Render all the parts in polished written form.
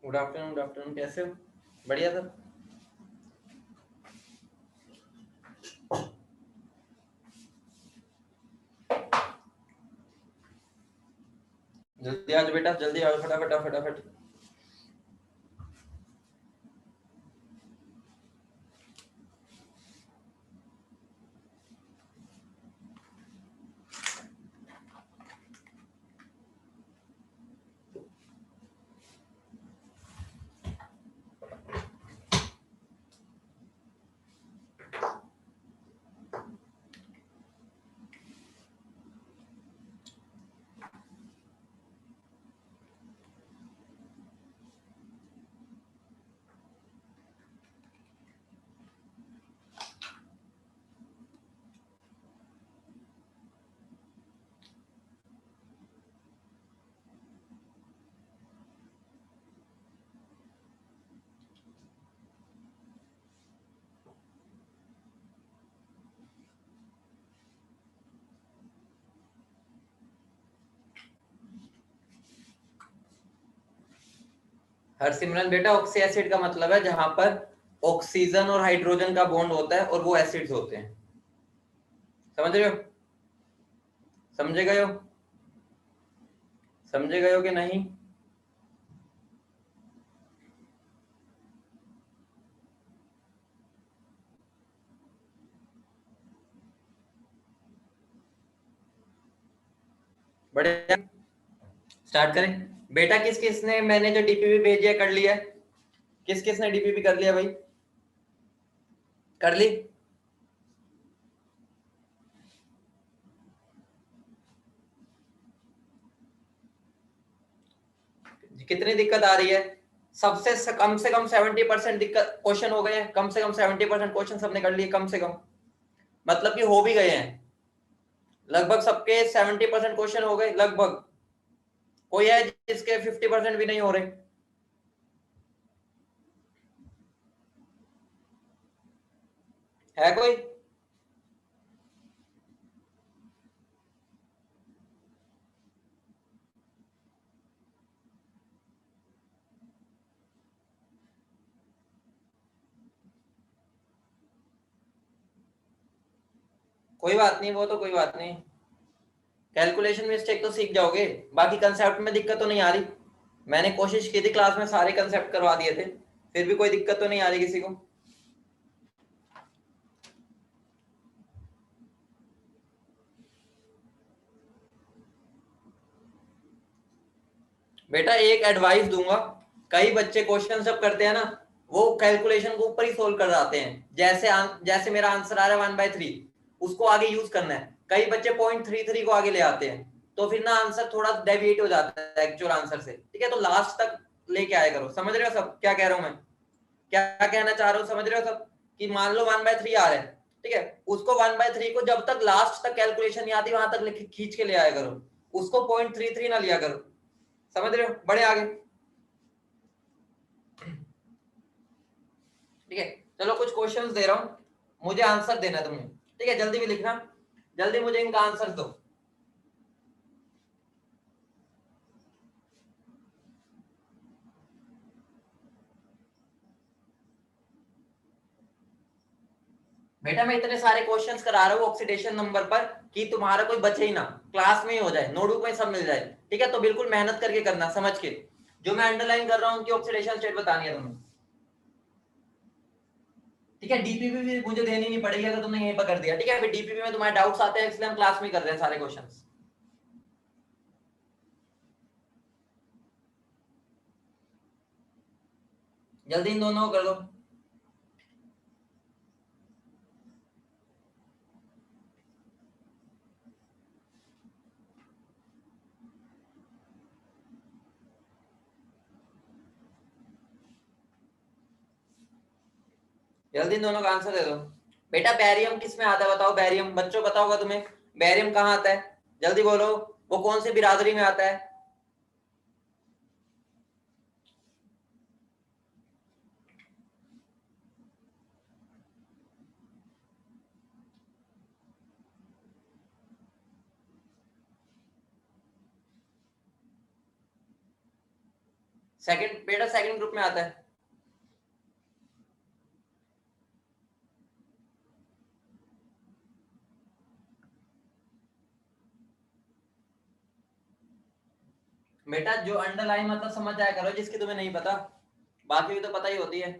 Good afternoon, good afternoon. कैसे हो? बढ़िया सर। जल्दी आ जाओ बेटा, जल्दी आओ, फटाफट आओ, फटाफट। हरसिमरन बेटा, ऑक्सी एसिड का मतलब है जहां पर ऑक्सीजन और हाइड्रोजन का बॉन्ड होता है और वो एसिड्स होते हैं। समझ रहे हो? समझे गए हो? समझे गए हो कि नहीं? बढ़िया, स्टार्ट करें। बेटा किस किस ने, मैंने जो डीपीपी भेजी है कर लिया है? किस किस ने डीपीपी कर लिया भाई? कर ली? कितनी दिक्कत आ रही है? कम से कम 70% दिक्कत क्वेश्चन हो गए हैं। कम से कम 70% क्वेश्चन सबने कर लिए, कम से कम। मतलब कि हो भी गए हैं लगभग सबके। 70% क्वेश्चन हो गए लगभग। कोई है जिसके 50% भी नहीं हो रहे? है कोई? कोई बात नहीं, वो तो कोई बात नहीं। कैलकुलेशन मिस्टेक तो सीख जाओगे। बाकी कंसेप्ट में दिक्कत तो नहीं आ रही? मैंने कोशिश की थी क्लास में सारे कंसेप्ट करवा दिए थे, फिर भी कोई दिक्कत तो नहीं आ रही किसी को? बेटा एक एडवाइस दूंगा। कई बच्चे क्वेश्चन जब करते हैं ना, वो कैलकुलेशन को ऊपर ही सोल्व कर जाते हैं। जैसे मेरा आंसर आ रहा है 1/3, उसको आगे यूज करना है। कई बच्चे 0.33 को आगे ले आते हैं, तो फिर ना आंसर थोड़ा डेविएट हो जाता है एक्चुअल आंसर से। ठीक है, तो लास्ट तक लेके आया करो। समझ रहे हो सब क्या कह रहा हूं मैं? क्या कहना चाह रहा हूँ, समझ रहे हो सब? कि मान लो 1/3 आ रहा है, ठीक है, उसको 1/3 को जब तक लास्ट तक कैलकुलेशन नहीं आती वहां तक खींच के ले आया करो। उसको 0.33 ना लिया करो। समझ रहे हो? बड़े आगे। ठीक है, चलो कुछ क्वेश्चंस दे रहा हूं, मुझे आंसर देना है तुम्हें। ठीक है, जल्दी भी लिखना, जल्दी मुझे इनका आंसर दो। बेटा मैं इतने सारे क्वेश्चंस करा रहा हूँ ऑक्सीडेशन नंबर पर कि तुम्हारा कोई बचे ही ना, क्लास में ही हो जाए, नोटबुक में सब मिल जाए। ठीक है, तो बिल्कुल मेहनत करके करना, समझ के। जो मैं अंडरलाइन कर रहा हूँ उनकी ऑक्सीडेशन स्टेट बतानी है तुम्हें। ठीक है, डीपीपी भी मुझे देनी नहीं पड़ेगी अगर तुमने यहीं पर कर दिया। ठीक है, फिर डीपीपी में तुम्हारे डाउट्स आते हैं, इसलिए हम क्लास में कर रहे हैं सारे क्वेश्चंस। जल्दी इन दोनों को कर दो। जल्दी इन दोनों का आंसर दे दो। बेटा बैरियम किस में आता है बताओ? बैरियम बच्चों पता होगा तुम्हें। बैरियम कहाँ आता है? जल्दी बोलो। वो कौन सी बिरादरी में आता है? सेकंड बेटा सेकंड ग्रुप में आता है। बेटा जो अंडरलाइन मतलब समझ जाया करो जिसकी तुम्हें नहीं पता, बाकी भी तो पता ही होती है।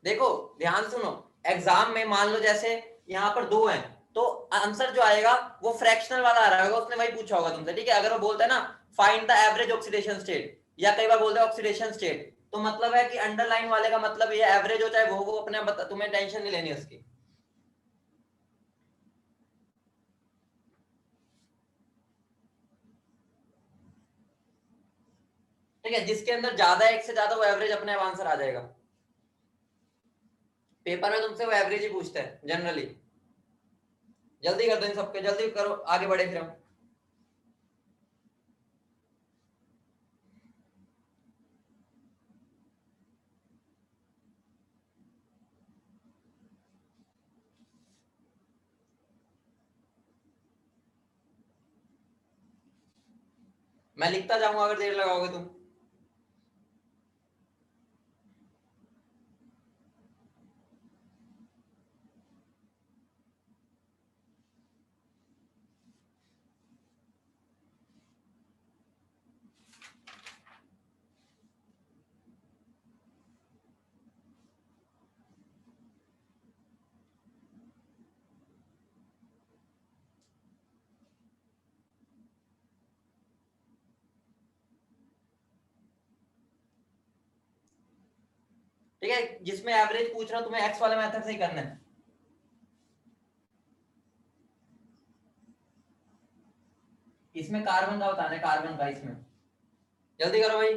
देखो ध्यान सुनो, एग्जाम में मान लो जैसे यहाँ पर 2 हैं, तो आंसर जो आएगा वो फ्रैक्शनल वाला आ रहा होगा, उसने वही पूछा होगा तुमसे, ठीक है। अगर वो बोलता है ना find the average oxidation state, या कई बार बोलते हैं ऑक्सीडेशन स्टेट, तो मतलब है कि अंडरलाइन वाले का मतलब ये एवरेज हो चाहे वो अपने तुम्हें टेंशन नहीं लेनी उसकी। ठीक है, जिसके अंदर ज्यादा एक से ज्यादा वो एवरेज अपने आप आंसर आ जाएगा। पेपर में तुमसे वो एवरेज ही पूछता है जनरली। जल्दी कर दो इन सबके, जल्दी करो आगे बढ़े फिर हम। मैं लिखता जाऊंगा अगर देर लगाओगे तुम। ठीक है, जिसमें एवरेज पूछ रहा हूं तुम्हें एक्स वाले मेथड से ही करना है। इसमें कार्बन का बताना है, कार्बन का इसमें। जल्दी करो भाई।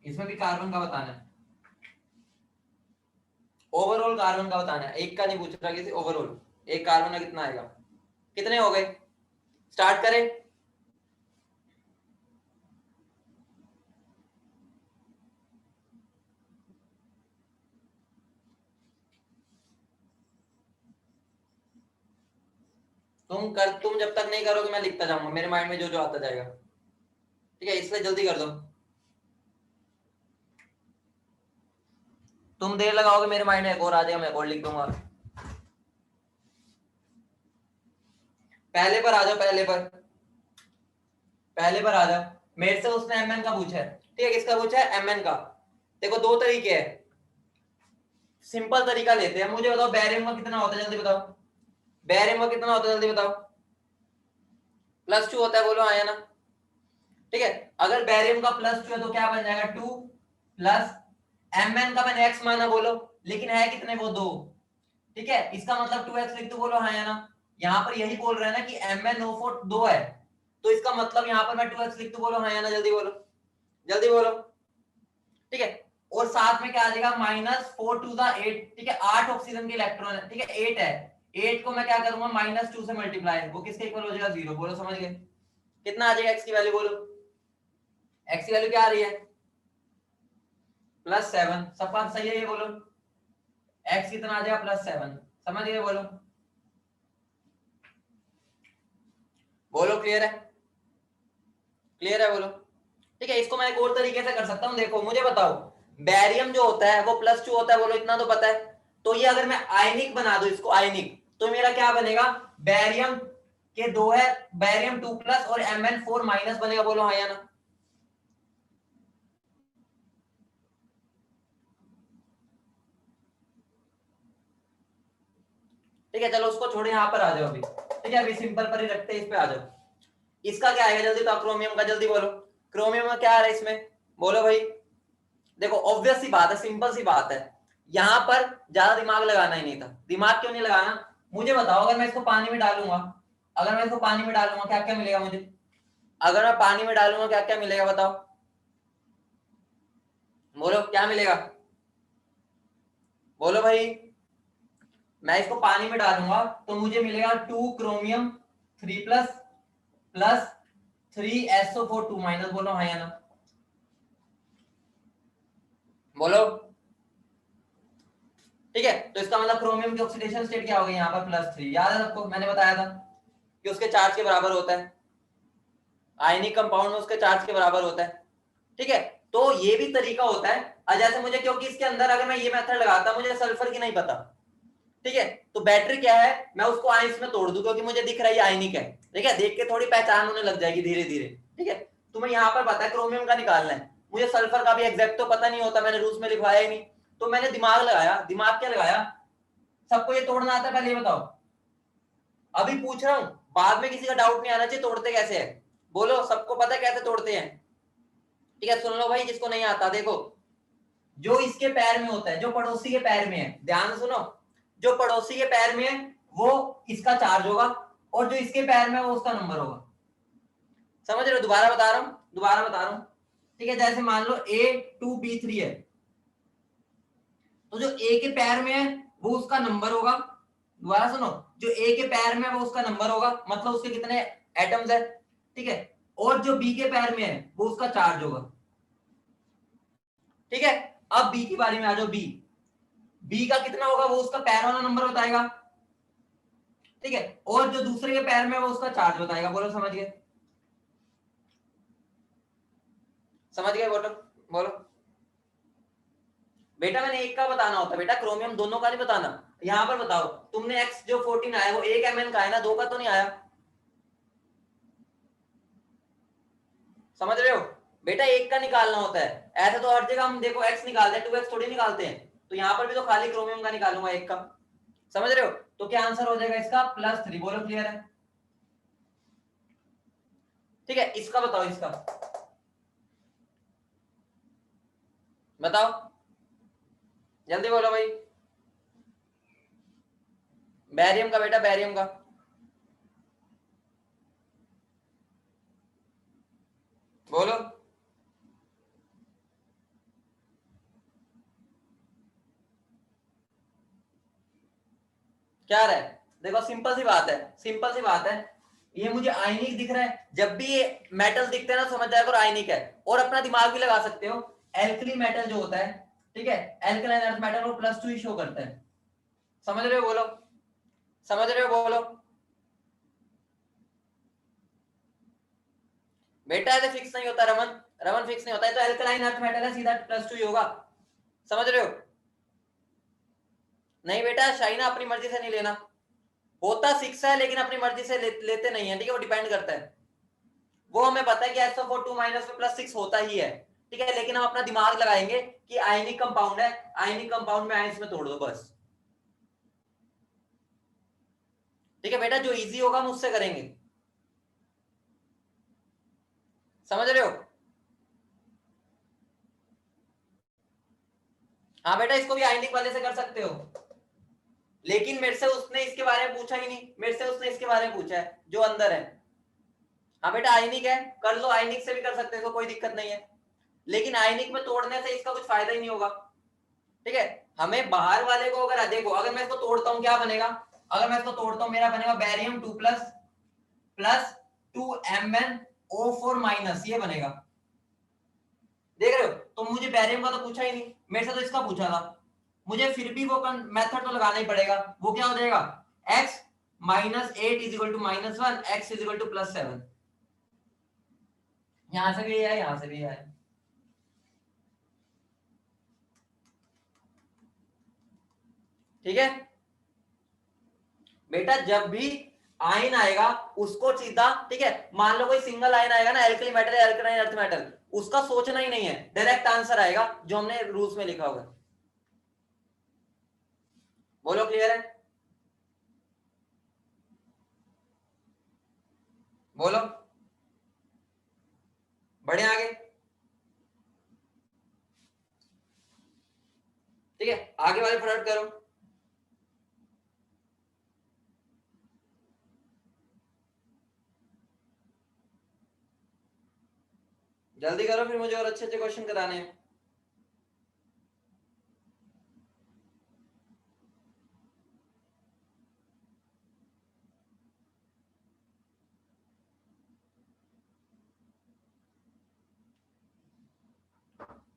इसमें भी कार्बन का बताना है, ओवरऑल कार्बन का बताना है, एक का नहीं पूछ रहा, किसी ओवरऑल एक कार्बन का कितना आएगा। कितने हो गए, स्टार्ट करें। तुम जब तक नहीं करोगे मैं लिखता जाऊंगा, मेरे माइंड में जो जो आता जाएगा। ठीक है, इसलिए जल्दी कर दो। तुम देर लगाओगे मेरे माइंड में एक और आ जाएगा, मैं एक और लिख दूंगा। पहले पर आ जाओ, पहले पर आ जाओ। मेरे से उसने एमएन का पूछा है, ठीक है, किसका पूछा है, एमएन का। देखो 2 तरीके हैं, सिंपल तरीका लेते हैं। मुझे बताओ बैरियम का कितना होता है, जल्दी बताओ। बैरियम का कितना होता है, जल्दी बताओ। +2 होता है, बोलो हाँ या ना। ठीक है, अगर बैरियम का +2 है तो क्या बन जाएगा, 2 प्लस एमएन का मैंने एक्स माना, बोलो, लेकिन है कितने, वो 2। ठीक है, इसका मतलब 2x लिख दो, बोलो हाँ या ना। यहाँ पर यही बोल रहा है ना कि MnO4 2 है, तो इसका मतलब यहाँ पर मैं 2x लिख दूं, बोलो हाँ या ना, जल्दी बोलो, जल्दी बोलो। ठीक है, और साथ में क्या आ जाएगा, -4 टू द 8। ठीक है, 8 ऑक्सीजन के इलेक्ट्रॉन है, ठीक है 8 है, 8 को मैं क्या करूंगा, -2 से मल्टीप्लाई, वो किसके इक्वल हो जाएगा, 0। बोलो समझ गए, कितना आ जाएगा एक्स की वैल्यू, बोलो एक्स की वैल्यू क्या आ रही है, +7। सब बात सही है, ये बोलो एक्स कितना आ जाएगा, +7। समझ गए, बोलो बोलो, क्लियर है, क्लियर है, बोलो। ठीक है, इसको मैं एक और तरीके से कर सकता हूं, देखो मुझे बताओ, बैरियम जो होता है वो +2 होता है, बोलो इतना तो पता है। तो ये अगर मैं आयनिक बना दूं इसको, आयनिक, तो मेरा क्या बनेगा, बैरियम के 2 है, बैरियम 2 प्लस और Mn4 माइनस बनेगा, बोलो हाँ या ना। ठीक है, चलो उसको छोड़े, यहाँ पर आ जाओ अभी। ठीक है, अभी सिंपल पर ही रखते हैं, इस पे आ जाओ। इसका क्या आएगा, जल्दी तो क्रोमियम का, जल्दी बोलो। क्रोमियम का क्या आ रहा है इसमें, बोलो भाई। देखो ऑब्वियस सी बात है, सिंपल सी बात है, यहां पर ज्यादा दिमाग लगाना ही नहीं था। दिमाग क्यों नहीं लगाना, मुझे बताओ, अगर मैं इसको पानी में डालूंगा, अगर मैं इसको पानी में डालूंगा क्या क्या मिलेगा मुझे, अगर मैं पानी में डालूंगा क्या क्या मिलेगा, बताओ, बोलो क्या मिलेगा, बोलो भाई। मैं इसको पानी में डालूंगा तो मुझे मिलेगा 2 chromium 3 plus, plus 3SO4 minus, बोलो हाँ या ना, बोलो। ठीक है, तो इसका मतलब क्रोमियम की ऑक्सीडेशन स्टेट क्या हो गई यहाँ पर +3, याद है सबको, मैंने बताया था कि उसके चार्ज के बराबर होता है, आयनिक कंपाउंड में उसके चार्ज के बराबर होता है। ठीक है, तो ये भी तरीका होता है। जैसे मुझे, क्योंकि इसके अंदर अगर मैं ये मेथड लगाता, मुझे सल्फर की नहीं पता, ठीक है, तो बैटरी क्या है, मैं उसको आयंस में तोड़ दूं, क्योंकि मुझे दिख रहा है आयनिक है, ठीक है, देख के थोड़ी पहचान होने लग जाएगी धीरे धीरे। ठीक है, तुम्हें यहाँ पर पता है क्रोमियम का निकालना है, मुझे सल्फर का भी एग्जैक्ट तो पता नहीं होता, मैंने रूल्स में लिखवाया ही नहीं, तो मैंने दिमाग लगाया। दिमाग क्या लगाया, सबको ये तोड़ना आता है, पहले ये बताओ, अभी पूछ रहा हूं, बाद में किसी का डाउट नहीं आना चाहिए तोड़ते कैसे है, बोलो सबको पता है कैसे तोड़ते हैं। ठीक है, सुन लो भाई जिसको नहीं आता, देखो जो इसके पैर में होता है, जो पड़ोसी के पैर में है, ध्यान से सुनो, जो पड़ोसी के पैर में है वो इसका चार्ज होगा, और जो इसके पैर में है वो उसका नंबर होगा। समझ रहे हो, दोबारा बता रहा हूं, दोबारा बता रहा हूं। ठीक है, जैसे मान लो A2B3 है, तो जो ए के पैर में है वो उसका नंबर होगा, दोबारा सुनो, जो ए के पैर में है वो उसका नंबर होगा, मतलब उसके कितने एटम्स है। ठीक है, और जो बी के पैर में है वो उसका चार्ज होगा। ठीक है, अब बी की बारी में आ जाओ, बी, बी का कितना होगा, वो उसका पैर वाला नंबर बताएगा। ठीक है, और जो दूसरे के पैर में है वो उसका चार्ज बताएगा, बोलो समझ गए, समझ गए, बोलो बोलो। बेटा मैंने एक का बताना होता बेटा, क्रोमियम दोनों का नहीं बताना। यहां पर बताओ, तुमने एक्स जो 14 आया वो 1 mn का है ना, 2 का तो नहीं आया, समझ रहे हो बेटा, एक का निकालना होता है। ऐसे तो हर जगह हम देखो एक्स निकालते हैं, 2x थोड़ी निकालते हैं, तो यहाँ पर भी तो खाली क्रोमियम का निकालूंगा एक का, समझ रहे हो, तो क्या आंसर हो जाएगा इसका +3, बोलो क्लियर है। ठीक है, इसका बताओ, इसका बताओ, जल्दी बोलो भाई, बैरियम का बेटा, बैरियम का, बोलो। क्या रहा है, देखो सिंपल सी बात है, सिंपल सी बात है, ये मुझे आयनिक दिख रहा है, जब भी ये मेटल दिखते हैं ना समझ जाएगा और आयनिक है। और अपना दिमाग भी लगा सकते हो, एल्कली मेटल जो होता है, ठीक है, एल्कलाइन अर्थ मेटल वो +2 ही शो करता है, समझ रहे हो, बोलो समझ रहे हो, बोलो बेटा, ऐसे फिक्स नहीं होता रमन, रमन फिक्स नहीं होता है, तो एल्कलाइन अर्थ मेटल है, सीधा +2 ही होगा, समझ रहे हो। नहीं बेटा, शाइना अपनी मर्जी से नहीं लेना, होता 6 है लेकिन अपनी मर्जी से लेते नहीं है, ठीक है, वो डिपेंड करता है, वो हमें पता है कि SO4 माइनस में +6 होता ही है। ठीक है, लेकिन हम अपना दिमाग लगाएंगे कि आयनिक कंपाउंड है, आयनिक कंपाउंड में आयंस में तोड़ दो बस। ठीक है बेटा, जो इजी होगा हम उससे करेंगे, समझ रहे हो। हाँ बेटा, इसको भी आयनिक वाले से कर सकते हो, लेकिन मेरे से उसने इसके बारे में पूछा ही नहीं, मेरे से उसने इसके बारे में पूछा है जो अंदर है। हाँ बेटा, आयनिक है, कर लो, आयनिक से भी कर सकते हो, कोई दिक्कत नहीं है, लेकिन आयनिक में तोड़ने से इसका कुछ फायदा ही नहीं होगा। ठीक है, हमें बाहर वाले को, अगर देखो अगर मैं इसको तोड़ता हूं क्या बनेगा, अगर मैं इसको तोड़ता हूं मेरा बनेगा barium 2 plus plus 2Mn O4 minus, ये बनेगा, देख रहे हो, तो मुझे बैरियम का तो पूछा ही नहीं, मेरे से तो इसका पूछा था, मुझे फिर भी वो मेथड तो लगाना ही पड़ेगा, वो क्या हो जाएगा, x -8 -1, x +7, यहां से भी है, यहां से भी है। ठीक है बेटा, जब भी आयन आएगा उसको सीधा, ठीक है, मान लो कोई सिंगल आयन आएगा ना, एल्कली मेटल या एल्कलाइन अर्थ मेटल, उसका सोचना ही नहीं है, डायरेक्ट आंसर आएगा जो हमने रूल्स में लिखा होगा, बोलो क्लियर है, बोलो, बढ़े आगे। ठीक है, आगे वाले फटाफट करो, जल्दी करो, फिर मुझे और अच्छे अच्छे क्वेश्चन कराने हैं।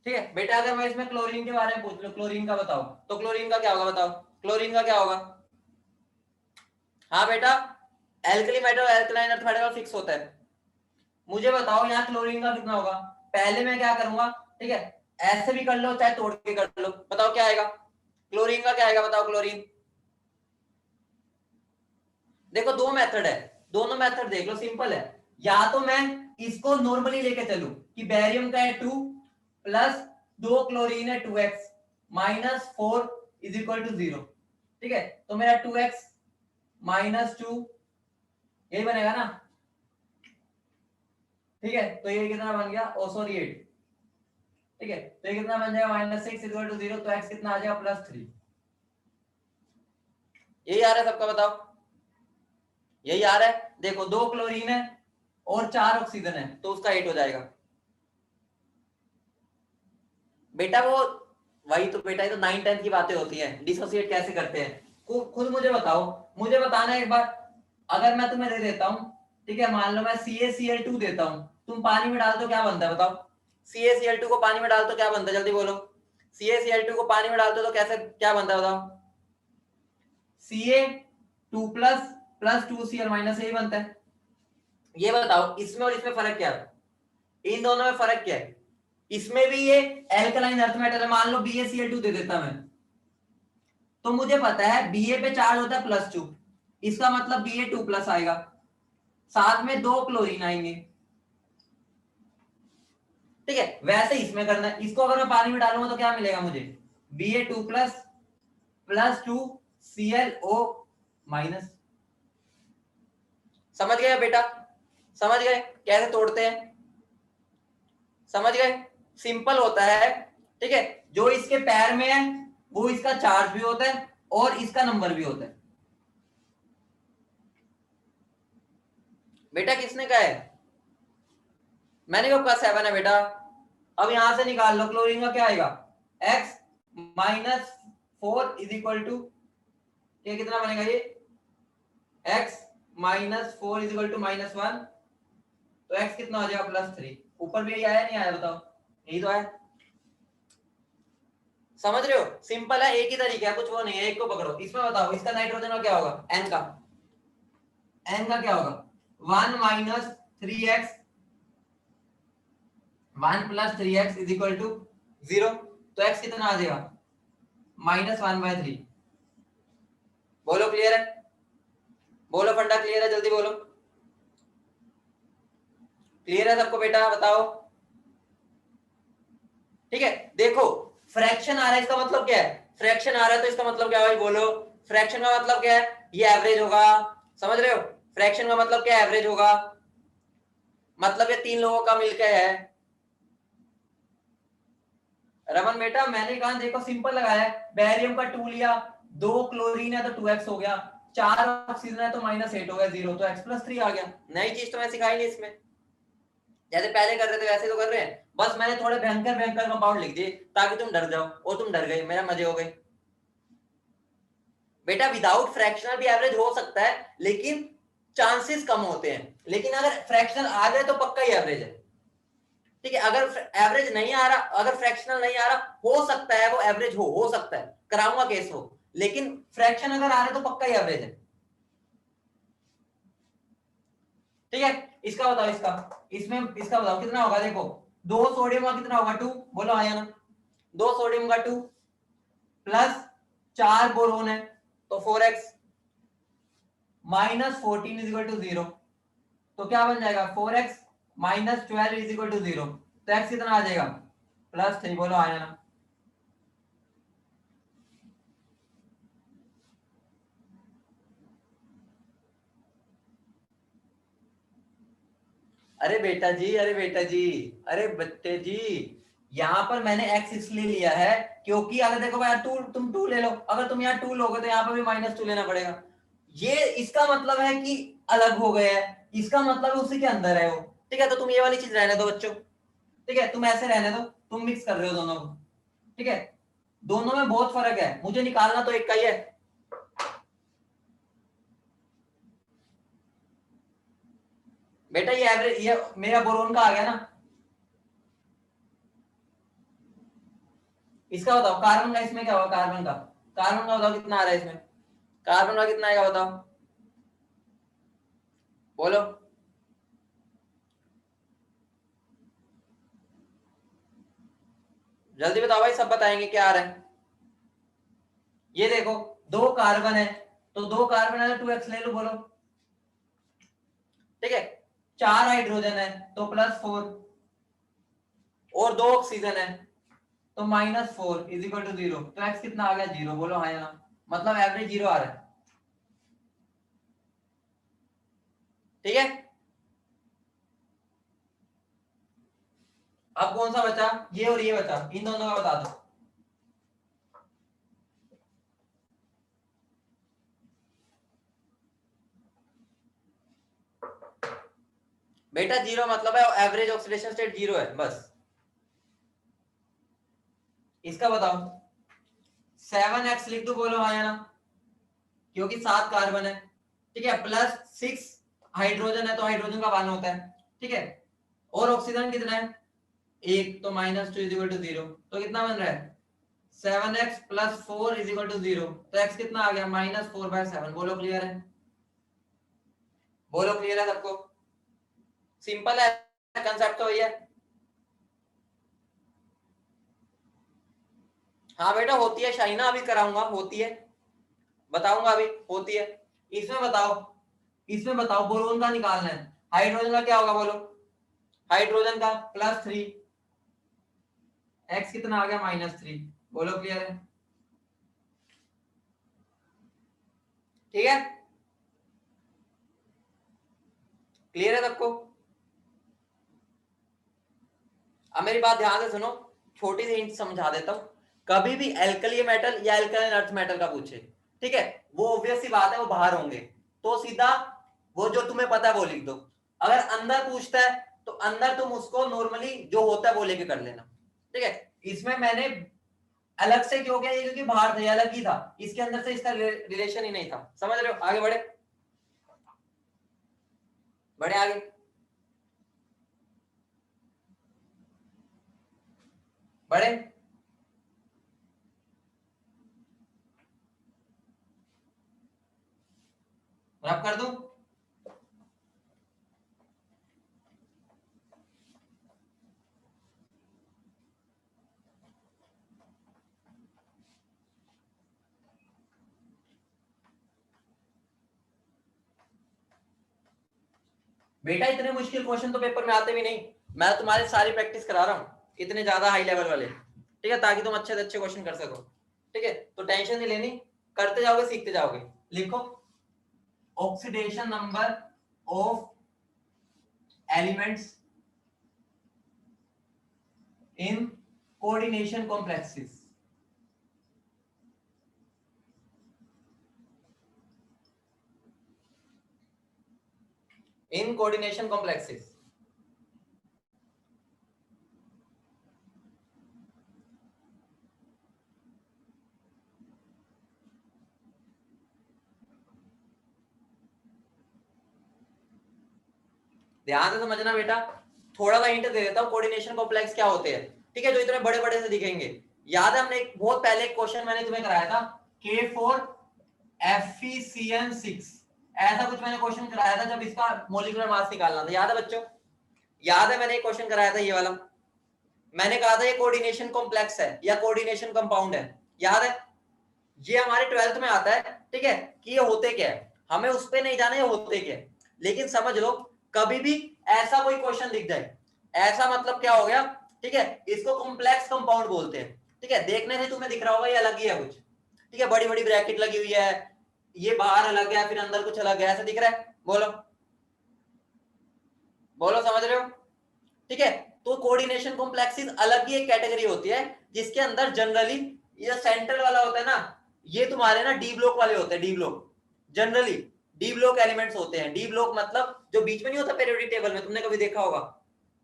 ठीक है बेटा, अगर मैं इसमें क्लोरीन के बारे में पूछ लूं, क्लोरीन का बताओ, तो क्लोरीन का क्या होगा बताओ, क्लोरीन का क्या होगा? हाँ बेटा, एल्कली मेटल और एल्कलाइन अर्थ मेटल फिक्स होता है। मुझे बताओ यहाँ क्लोरीन का कितना होगा? पहले मैं क्या करूंगा, ठीक है, ऐसे भी कर लो चाहे तोड़ के कर लो, बताओ क्या आएगा क्लोरीन का, क्या आएगा बताओ क्लोरीन? देखो दो मेथड है, दोनों मेथड देख लो, सिंपल है। या तो मैं इसको नॉर्मली लेके चलूं कि बैरियम का है 2 प्लस 2 क्लोरीन है 2x minus 4 is equal to 0, ठीक है, तो मेरा 2x माइनस 2 यही बनेगा ना, ठीक है, तो ये कितना बन गया, ओ सॉरी 8, ठीक है, तो ये कितना बन जाएगा माइनस 6 इक्वल टू 0, तो x कितना आ जाएगा प्लस 3। यही आ रहा है सबका, बताओ यही आ रहा है? देखो 2 क्लोरीन है और 4 ऑक्सीजन है, तो उसका 8 हो जाएगा बेटा। वो वही तो बेटा, ये तो 9-10 की बातें होती हैं, डिसोसिएट कैसे करते हैं, खुद मुझे बताओ, मुझे बताना एक बार। अगर मैं तुम्हें दे देता हूं, ठीक है, मान लो मैं CaCl2 देता हूं, तुम पानी में डाल तो क्या बनता है बताओ? CaCl2 को पानी में डाल तो क्या बनता है, जल्दी बोलो। CaCl2 को पानी में डालते तो कैसे क्या बनता है बताओ? Ca2 plus plus 2Cl minus यही बनता है। ये बताओ इसमें और इसमें फर्क क्या है, इन दोनों में फर्क क्या है? इसमें भी ये एल्कलाइन अर्थ मेटल है, मान लो BaCl2 दे देता मैं, तो मुझे पता है Ba पे चार्ज होता है +2, इसका मतलब Ba2 प्लस आएगा, साथ में 2 क्लोरीन आएंगे, ठीक है। वैसे इसमें करना है, इसको अगर मैं पानी में डालूंगा तो क्या मिलेगा मुझे, Ba2 plus plus 2ClO minus. समझ गए बेटा, समझ गए कैसे तोड़ते हैं, समझ गए? सिंपल होता है, ठीक है, जो इसके पैर में है वो इसका चार्ज भी होता है और इसका नंबर भी होता है। बेटा किसने कहा है? मैंने कब कहा 7 है बेटा। अब यहां से निकाल लो क्लोरीन का क्या आएगा, x minus 4 is equal to, ये कितना बनेगा ये, x minus 4 is equal to -1, तो x कितना हो जाएगा +3। ऊपर भी यही आया नहीं आया बताओ, यही तो है, समझ रहे हो? सिंपल है, एक ही तरीका है, कुछ वो नहीं है, एक को पकड़ो। इसमें बताओ इसका नाइट्रोजन का क्या होगा, n का क्या होगा, 1 minus 3x 1 plus 3x is equal to 0, तो x कितना आ जाएगा -1/3। बोलो क्लियर है, बोलो फंडा क्लियर है, जल्दी बोलो, क्लियर है सबको बेटा, बताओ, ठीक है। देखो फ्रैक्शन आ रहा है, इसका मतलब क्या है, फ्रैक्शन आ रहा है तो इसका मतलब क्या है भाई, बोलो फ्रैक्शन का मतलब क्या है, ये एवरेज होगा, समझ रहे हो? फ्रैक्शन का मतलब क्या है, एवरेज होगा, मतलब ये 3 लोगों का मिलकर है। रमन बेटा मैंने कहा देखो सिंपल लगाया है, बैरियम का 2 लिया, 2 क्लोरीन है तो 2x हो गया, 4 ऑक्सीजन है तो -8 हो गया, 0 तो x + 3 आ गया। नई चीज तो मैं सिखाई नहीं इसमें, जैसे पहले कर रहे थे वैसे तो कर रहे हैं, बस मैंने थोड़े भयंकर भयंकर कंपाउंड लिख दिए ताकि तुम डर जाओ, और तुम डर गए, मेरा मजे हो गए। बेटा विदाउट फ्रैक्शनल भी एवरेज हो सकता है, लेकिन चांसेस कम होते हैं, लेकिन अगर फ्रैक्शनल आ जाए तो पक्का ही एवरेज है, ठीक है। अगर एवरेज नहीं आ रहा, अगर फ्रैक्शनल नहीं आ रहा, हो सकता है वो एवरेज हो सकता है, कराऊंगा केस हो, लेकिन फ्रैक्शन अगर आ रहा है तो पक्का ही एवरेज है, ठीक है। इसका बताओ, इसमें इसका बताओ कितना होगा, देखो 2 सोडियम का कितना होगा 2, बोलो आया ना, 2 सोडियम का 2 प्लस 4 बोरोन है तो 4x -14 इज इक्वल टू 0, तो क्या बन जाएगा 4x -12 इज इक्वल टू 0, तो x कितना आ जाएगा +3, बोलो आया ना। अरे बेटा जी, अरे बेटा जी, अरे बच्चे जी, यहाँ पर मैंने x इसलिए लिया है क्योंकि अगर देखो यार तुम 2 ले लो, अगर तुम यहाँ 2 लोगे तो यहाँ पर भी -2 लेना पड़ेगा, ये इसका मतलब है कि अलग हो गया है, इसका मतलब है उसी के अंदर है वो, ठीक है। तो तुम ये वाली चीज रहने दो बच्चों, ठीक है, तुम ऐसे रहने दो, तुम मिक्स कर रहे हो दोनों को, ठीक है, दोनों में बहुत फर्क है, मुझे निकालना तो एक का ही है। बेटा ये एवरेज, ये मेरा बोरोन का आ गया ना, इसका बताओ कार्बन का, इसमें क्या होगा कार्बन का, कार्बन का बताओ कितना आ रहा है इसमें, कार्बन का कितना आएगा बताओ, बोलो। जल्दी बताओ भाई, सब बताएंगे क्या आ रहा है। ये देखो दो कार्बन है, तो दो कार्बन है तो 2x ले लो, बोलो। ठीक है, 4 हाइड्रोजन है तो +4, और 2 ऑक्सीजन है तो -4 इज इक्वल टू 0, तो x कितना आ गया 0, बोलो हाँ या ना, मतलब एवरेज 0 आ रहा है। ठीक है, अब कौन सा बचा, ये और ये बचा, इन दोनों का बता दो। बेटा 0 मतलब है एवरेज ऑक्सीडेशन स्टेट 0 है बस। इसका बताओ 7x लिख दो, बोलो हाँ या ना, क्योंकि 7 कार्बन है। ठीक है, +6 हाइड्रोजन है तो हाइड्रोजन का 1 होता है। ठीक है, और ऑक्सीजन कितना है 1, तो -2 इज इक्वल टू 0, तो कितना बन रहा है 7x + 4 इज इक्वल टू 0, तो x कितना आ गया -4/7, बोलो क्लियर है, बोलो क्लियर है सबको, सिंपल है कंसेप्ट तो ये है। हाँ बेटा होती है शाइना, अभी कराऊंगा, होती है, बताऊंगा अभी, होती है। इसमें बताओ, इसमें बताओ बोरोन का निकालना है, हाइड्रोजन का क्या होगा बोलो, हाइड्रोजन का +3, x कितना आ गया -3, बोलो क्लियर है, ठीक है, क्लियर है सबको। अब मेरी बात ध्यान से सुनो, छोटी सी हिंट समझा देता हूं, कभी भी एल्कली मेटल या एल्कलाइन अर्थ मेटल का पूछे, ठीक है, वो ऑब्वियस सी बात है वो बाहर होंगे, तो सीधा वो जो तुम्हें पता है वो लिख दो। अगर अंदर पूछता है तो अंदर तुम उसको नॉर्मली जो होता है वो लेके कर लेना। ठीक है, इसमें मैंने अलग से क्यों किया, ये क्योंकि बाहर था, अलग ही था, इसके अंदर से इसका रिलेशन ही नहीं था, समझ रहे हो, आगे बढ़े, बढ़े आगे, बढ़े, रब कर दूं। बेटा इतने मुश्किल क्वेश्चन तो पेपर में आते भी नहीं, मैं तुम्हारी सारी प्रैक्टिस करा रहा हूँ इतने ज्यादा हाई लेवल वाले, ठीक है, ताकि तुम अच्छे से अच्छे क्वेश्चन कर सको। ठीक है, तो टेंशन नहीं लेनी, करते जाओगे सीखते जाओगे। लिखो oxidation number of elements in coordination complexes, in coordination complexes. ध्यान से समझना बेटा, थोड़ा सा हिंट दे देता हूँ, कोऑर्डिनेशन कॉम्प्लेक्स क्या होते हैं, ठीक है, जो इतने बड़े बड़े से दिखेंगे। याद है हमने एक बहुत पहले एक क्वेश्चन मैंने तुम्हें कराया था, K4FeCN6, ऐसा कुछ मैंने क्वेश्चन कराया था जब इसका मोलिकुलर मास निकालना था, याद है बच्चों, याद है मैंने एक क्वेश्चन कराया था ये वाला, मैंने कहा था ये कोऑर्डिनेशन कॉम्प्लेक्स है या कोऑर्डिनेशन कंपाउंड है, याद है, ये हमारे 12th में आता है। ठीक है, कि ये होते क्या है, हमें उस पे नहीं जाना ये होते क्या है, लेकिन समझ लो कभी भी ऐसा कोई क्वेश्चन दिख जाए, ऐसा मतलब क्या हो गया, ठीक है, इसको कॉम्प्लेक्स कंपाउंड बोलते हैं। ठीक है, देखने से तुम्हें दिख रहा होगा ये अलग ही है कुछ, ठीक है, बड़ी बड़ी ब्रैकेट लगी हुई है, ये बाहर अलग है फिर अंदर कुछ अलग है, ऐसा दिख रहा है, बोलो, बोलो समझ रहे हो। ठीक है, तो कोऑर्डिनेशन कॉम्प्लेक्सेस अलग ही एक कैटेगरी होती है, जिसके अंदर जनरली ये सेंट्रल वाला होता है ना, ये तुम्हारे ना डी ब्लॉक वाले होते हैं, D block, generally D block elements होते हैं, डी ब्लॉक मतलब जो बीच में नहीं होता पीरियोडिक टेबल में, तुमने कभी देखा होगा।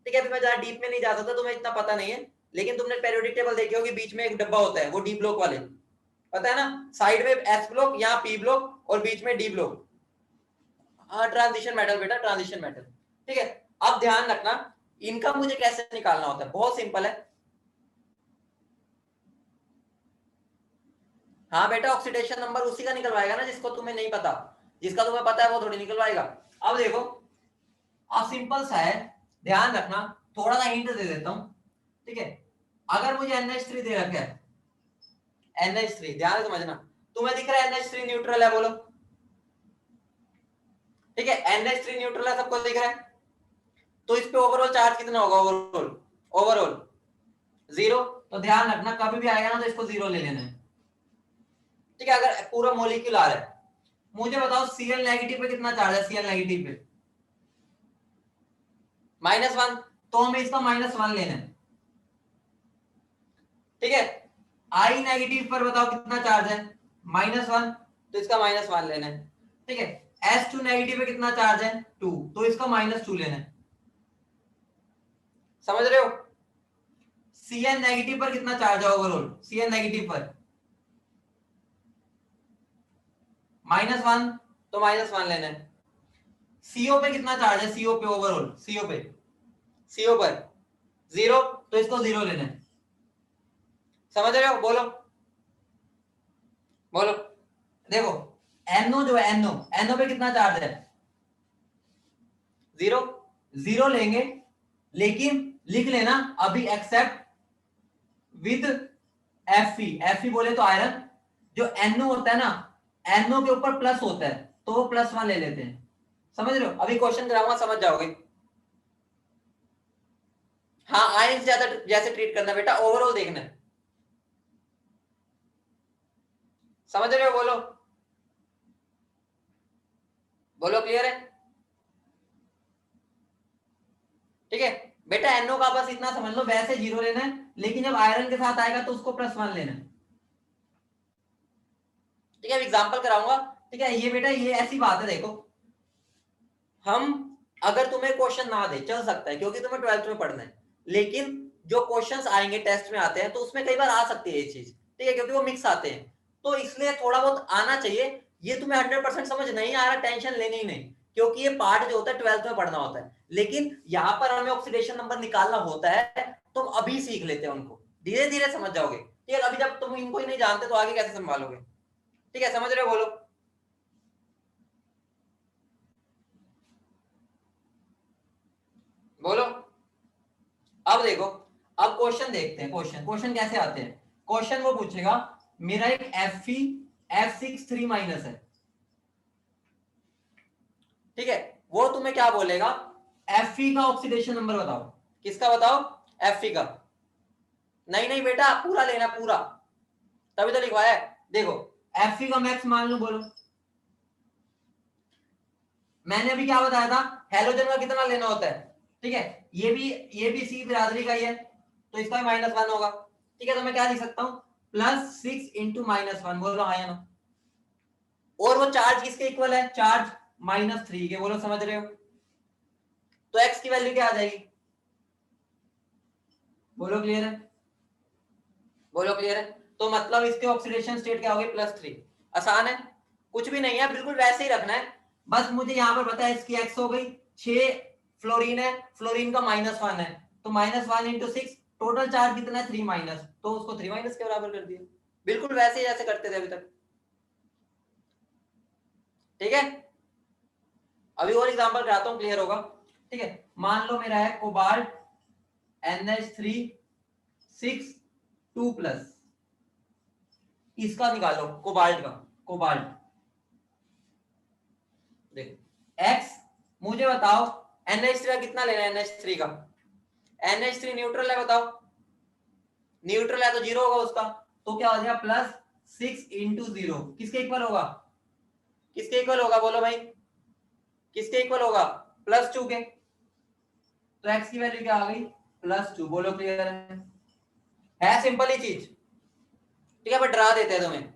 ठीक है, अभी मैं ज्यादा डीप में नहीं जा सकता, तुम्हें इतना पता नहीं है, लेकिन तुमने पीरियोडिक टेबल देखी होगी, बीच में एक डब्बा होता है, वो डी ब्लॉक वाले, पता है ना, साइड में एस ब्लॉक, यहाँ पी ब्लॉक और बीच में डी ब्लॉक। हाँ ट्रांजिशन मेटल बेटा, ट्रांजिशन मेटल। ठीक है, अब ध्यान रखना, इनका मुझे कैसे निकालना होता है, बहुत सिंपल है। हाँ बेटा, ऑक्सीडेशन नंबर उसी का निकलवाएगा ना जिसको तुम्हें नहीं पता, जिसका तुम्हें पता है वो थोड़ी निकलवाएगा। अब देखो, अब सिंपल सा है, ध्यान रखना, थोड़ा सा हिंट दे देता हूं, ठीक है। अगर मुझे NH3 दे रखा है, NH3 ध्यान से समझना, तुम्हें दिख रहा है NH3 न्यूट्रल है, बोलो, ठीक है, NH3 न्यूट्रल है, सबको दिख रहा है, तो इस पे ओवरऑल चार्ज कितना होगा, ओवरऑल ओवरऑल 0। तो ध्यान रखना कभी भी आएगा ना तो इसको 0 ले लेना है, ठीक है। अगर पूरा मॉलिक्यूल आ रहा है, मुझे बताओ Cl नेगेटिव पे कितना चार्ज है, Cl नेगेटिव पे -1, तो हमें इसका -1 लेना है, ठीक है। I नेगेटिव पर बताओ कितना चार्ज है, -1, तो इसका -1 लेना है, ठीक है। S2 नेगेटिव पे कितना चार्ज है, 2, तो इसका -2 लेना है, समझ रहे हो। Cn नेगेटिव पर कितना चार्ज है ओवरऑल, Cn नेगेटिव पर -1, तो -1 लेना है। CO पे कितना चार्ज है, CO पे ओवरऑल, CO पे, CO पर 0, तो इसको 0 लेना है, समझ रहे हो, बोलो बोलो। देखो NO जो है, NO पे कितना चार्ज है, 0, 0 लेंगे, लेकिन लिख लेना अभी एक्सेप्ट विद Fe बोले तो आयरन, जो NO होता है ना, NO के ऊपर प्लस होता है, तो वो +1 ले लेते हैं, समझ रहे हो। अभी क्वेश्चन कराऊंगा, समझ जाओगे। हाँ, आयन ज्यादा जैसे ट्रीट करना बेटा, ओवरऑल देखना है, समझ रहे हो, बोलो बोलो, क्लियर है, ठीक है बेटा। NO का बस इतना समझ लो, वैसे 0 लेना है, लेकिन जब आयरन के साथ आएगा तो उसको +1 लेना है, ठीक है। एग्जांपल कराऊंगा, ठीक है। ये बेटा ये ऐसी बात है, देखो हम, अगर तुम्हें क्वेश्चन ना दे चल सकता है क्योंकि तुम्हें 12th में पढ़ना है, लेकिन जो क्वेश्चंस आएंगे टेस्ट में आते हैं तो उसमें कई बार आ सकती है ये चीज, ठीक है, क्योंकि वो मिक्स आते हैं, तो इसलिए थोड़ा बहुत आना चाहिए। ये तुम्हें 100% समझ नहीं आ रहा, टेंशन लेनी ही नहीं, क्योंकि ये पार्ट जो होता है 12th में पढ़ना होता है, लेकिन यहाँ पर हमें ऑक्सीडेशन नंबर निकालना होता है, तुम अभी सीख लेते हैं उनको, धीरे धीरे समझ जाओगे, ठीक है। अभी जब तुम इनको ही नहीं जानते तो आगे कैसे संभालोगे, ठीक है, समझ रहे हो, बोलो बोलो। अब देखो, अब क्वेश्चन देखते हैं, क्वेश्चन क्वेश्चन कैसे आते हैं। क्वेश्चन वो पूछेगा, मेरा एक Fe F63- है, ठीक है। वो तुम्हें क्या बोलेगा, Fe का ऑक्सीडेशन नंबर बताओ, किसका बताओ, Fe का। नहीं नहीं बेटा, पूरा लेना पूरा, तभी तो लिखवाया है। देखो Fe का मैक्स मान लो, बोलो। मैंने अभी क्या बताया था, हेलोजन का कितना लेना होता है, ठीक है। ये भी सी बिरादरी का ही है, तो इसका भी -1 होगा, ठीक है। तो मैं क्या लिख सकता हूँ, +6 इंटू -1, बोलो हाँ या ना। और वो चार्ज किसके इक्वल है, चार्ज -3 के, बोलो समझ रहे हो। तो एक्स की वैल्यू क्या आ जाएगी, बोलो क्लियर है, बोलो क्लियर है। तो मतलब इसके ऑक्सीडेशन स्टेट क्या होगी, +3। आसान है, कुछ भी नहीं है, बिल्कुल वैसे ही रखना है। बस मुझे यहाँ पर पता है इसकी एक्स हो गई 6, फ्लोरीन है, फ्लोरीन का -1 है, तो -1 इंटू 6, टोटल चार्ज कितना है 3-, तो उसको 3- के बराबर कर दिया, बिल्कुल वैसे ही जैसे करते थे अभी तक, ठीक है। अभी और एग्जांपल कराता हूँ, क्लियर होगा, ठीक है। मान लो मेरा है कोबाल्ट NH3 6 2+, इसका निकालो कोबाल्ट का, कोबाल्ट देखो एक्स, मुझे बताओ NH3 का कितना लेना है, NH3 का, NH3 न्यूट्रल है, बताओ न्यूट्रल है तो 0 होगा उसका, तो क्या हो जाएगा, +6 इंटू 0, किसके इक्वल होगा, किसके इक्वल होगा, बोलो भाई, किसके इक्वल होगा, +2 के, तो एक्स की वैल्यू क्या आ गई, +2, बोलो क्लियर है सिंपल ही चीज, ठीक है, पर डरा देते हैं तुम्हें,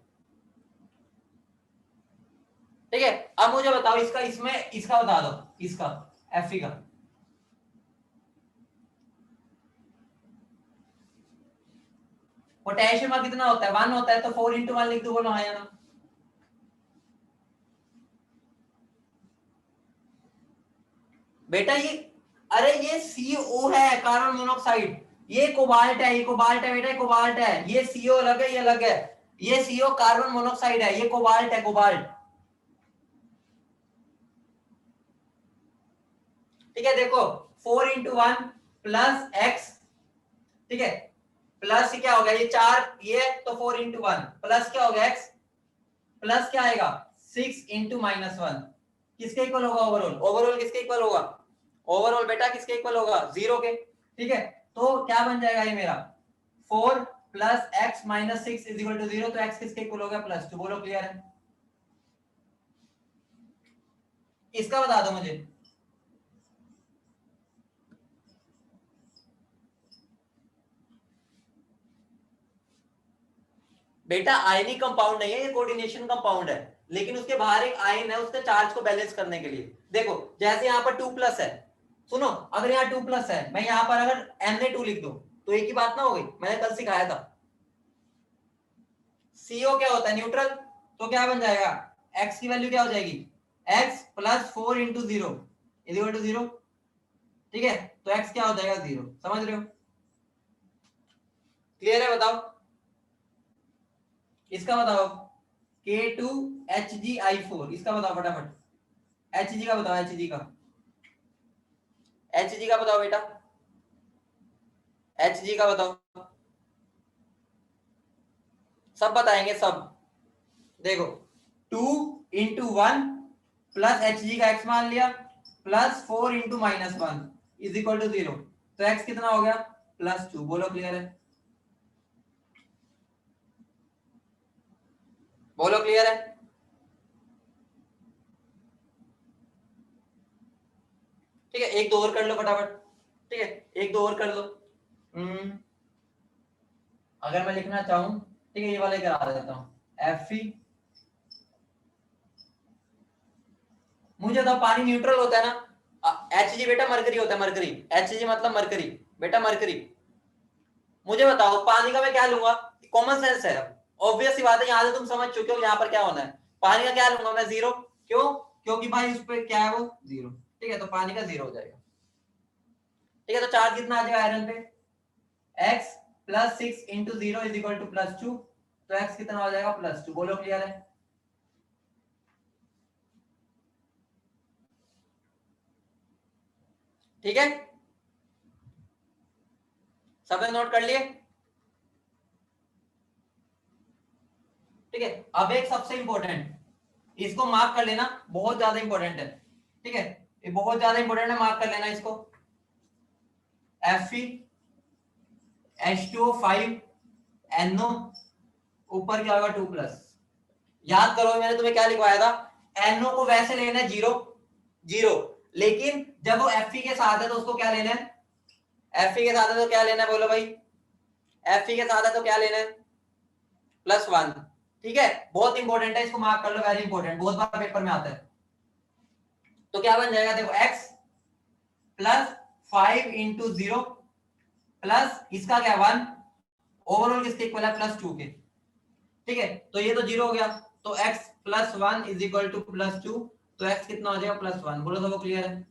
ठीक है। अब मुझे बताओ इसका, इसमें इसका बता दो, इसका Fe का, पोटेशियम का कितना होता है, 1 होता है, तो 4 इंटू 1 लिख दो, बोलो हाँ या ना। बेटा ये, अरे ये CO है, कार्बन मोनोऑक्साइड, ये कोबाल्ट है, ये कोबाल्ट है बेटा, ये कोबाल्ट है, ये CO अलग है, ये अलग है, ये CO कार्बन मोनोक्साइड है, ये कोबाल्ट है, कोबाल्ट। ठीक है, देखो 4 इंटू 1 प्लस एक्स, ठीक है, प्लस क्या हो गया, ये 4 ये तो 4 इंटू 1 प्लस क्या हो गया एक्स, प्लस क्या आएगा 6 इंटू -1, किसके इक्वल होगा ओवरऑल, ओवरऑल किसके इक्वल होगा, ओवरऑल बेटा किसके इक्वल होगा 0 के। ठीक है, तो क्या बन जाएगा ये मेरा 4 plus x minus 6 is equal to 0, तो एक्स किसके इक्वल हो गया +2। बोलो क्लियर है, इसका बता दो मुझे। बेटा आयनिक कंपाउंड नहीं है ये, कोऑर्डिनेशन कंपाउंड है, लेकिन उसके बाहर एक आयन है उसके चार्ज को बैलेंस करने के लिए। देखो जैसे यहाँ पर 2 प्लस है, सुनो अगर यहाँ 2 प्लस है, मैं यहाँ पर अगर Na2 लिख दूं तो एक ही बात ना हो गई, मैंने कल सिखाया था। CO क्या होता है न्यूट्रल, तो क्या बन जाएगा x की वैल्यू क्या हो जाएगी x plus 4 into 0 is equal to 0। ठीक है, तो x क्या हो जाएगा 0, समझ रहे हो, क्लियर है, बताओ इसका बताओ K2HgI4, इसका बताओ फटाफट, Hg का बताओ, Hg का, Hg का बताओ बेटा, Hg का बताओ, सब बताएंगे सब। देखो 2 इंटू 1 प्लस Hg का x मान लिया plus 4 into -1 is equal to 0, तो x कितना हो गया +2। बोलो क्लियर है, बोलो क्लियर है। ठीक है, एक दो और कर लो फटाफट, ठीक है एक दो और कर लो। अगर मैं लिखना चाहूं, ठीक है ये वाले करा देता हूं Fe, मुझे तो पानी न्यूट्रल होता है ना, Hg बेटा मरकरी होता है, मरकरी, Hg मतलब मरकरी, बेटा मरकरी। मुझे बताओ पानी का मैं क्या लूंगा, कॉमन सेंस है, ऑब्वियस सी बात है, यहाँ से तुम समझ चुके हो यहाँ पर क्या होना है, पानी का क्या लूंगा मैं 0, क्यों, क्योंकि भाई उस पर क्या है वो 0। ठीक है, तो पानी का 0 हो जाएगा। ठीक है, तो चार्ज कितना आ जाएगा आयरन पे, x plus 6 into 0 is equal to +2, तो x कितना हो जाएगा +2। बोलो क्लियर है, ठीक है, सबने नोट कर लिए। ठीक है, अब एक सबसे इंपॉर्टेंट, इसको मार्क कर लेना, बहुत ज्यादा इंपॉर्टेंट है। ठीक है, ये बहुत ज्यादा इंपॉर्टेंट है, मार्क कर लेना इसको, Fe H2O5NO, ऊपर क्या होगा 2+। याद करो मैंने तुम्हें क्या लिखवाया था, NO को वैसे लेना है 0 0, लेकिन जब वो Fe के साथ है तो उसको क्या लेना है, Fe के साथ है तो क्या लेना है, बोलो भाई, Fe के साथ है तो क्या लेना है +1। ठीक है, बहुत इंपॉर्टेंट है, इसको मार्क कर लो, वेरी इंपॉर्टेंट, बहुत बार पेपर में आता है। तो क्या बन जाएगा देखो x प्लस 5 इंटू 0 प्लस इसका क्या 1, ओवरऑल किसके इक्वल है +2 के। ठीक है, तो ये तो 0 हो गया, तो x plus 1 is equal to +2, तो x कितना हो जाएगा +1। बोलो तो वो क्लियर है,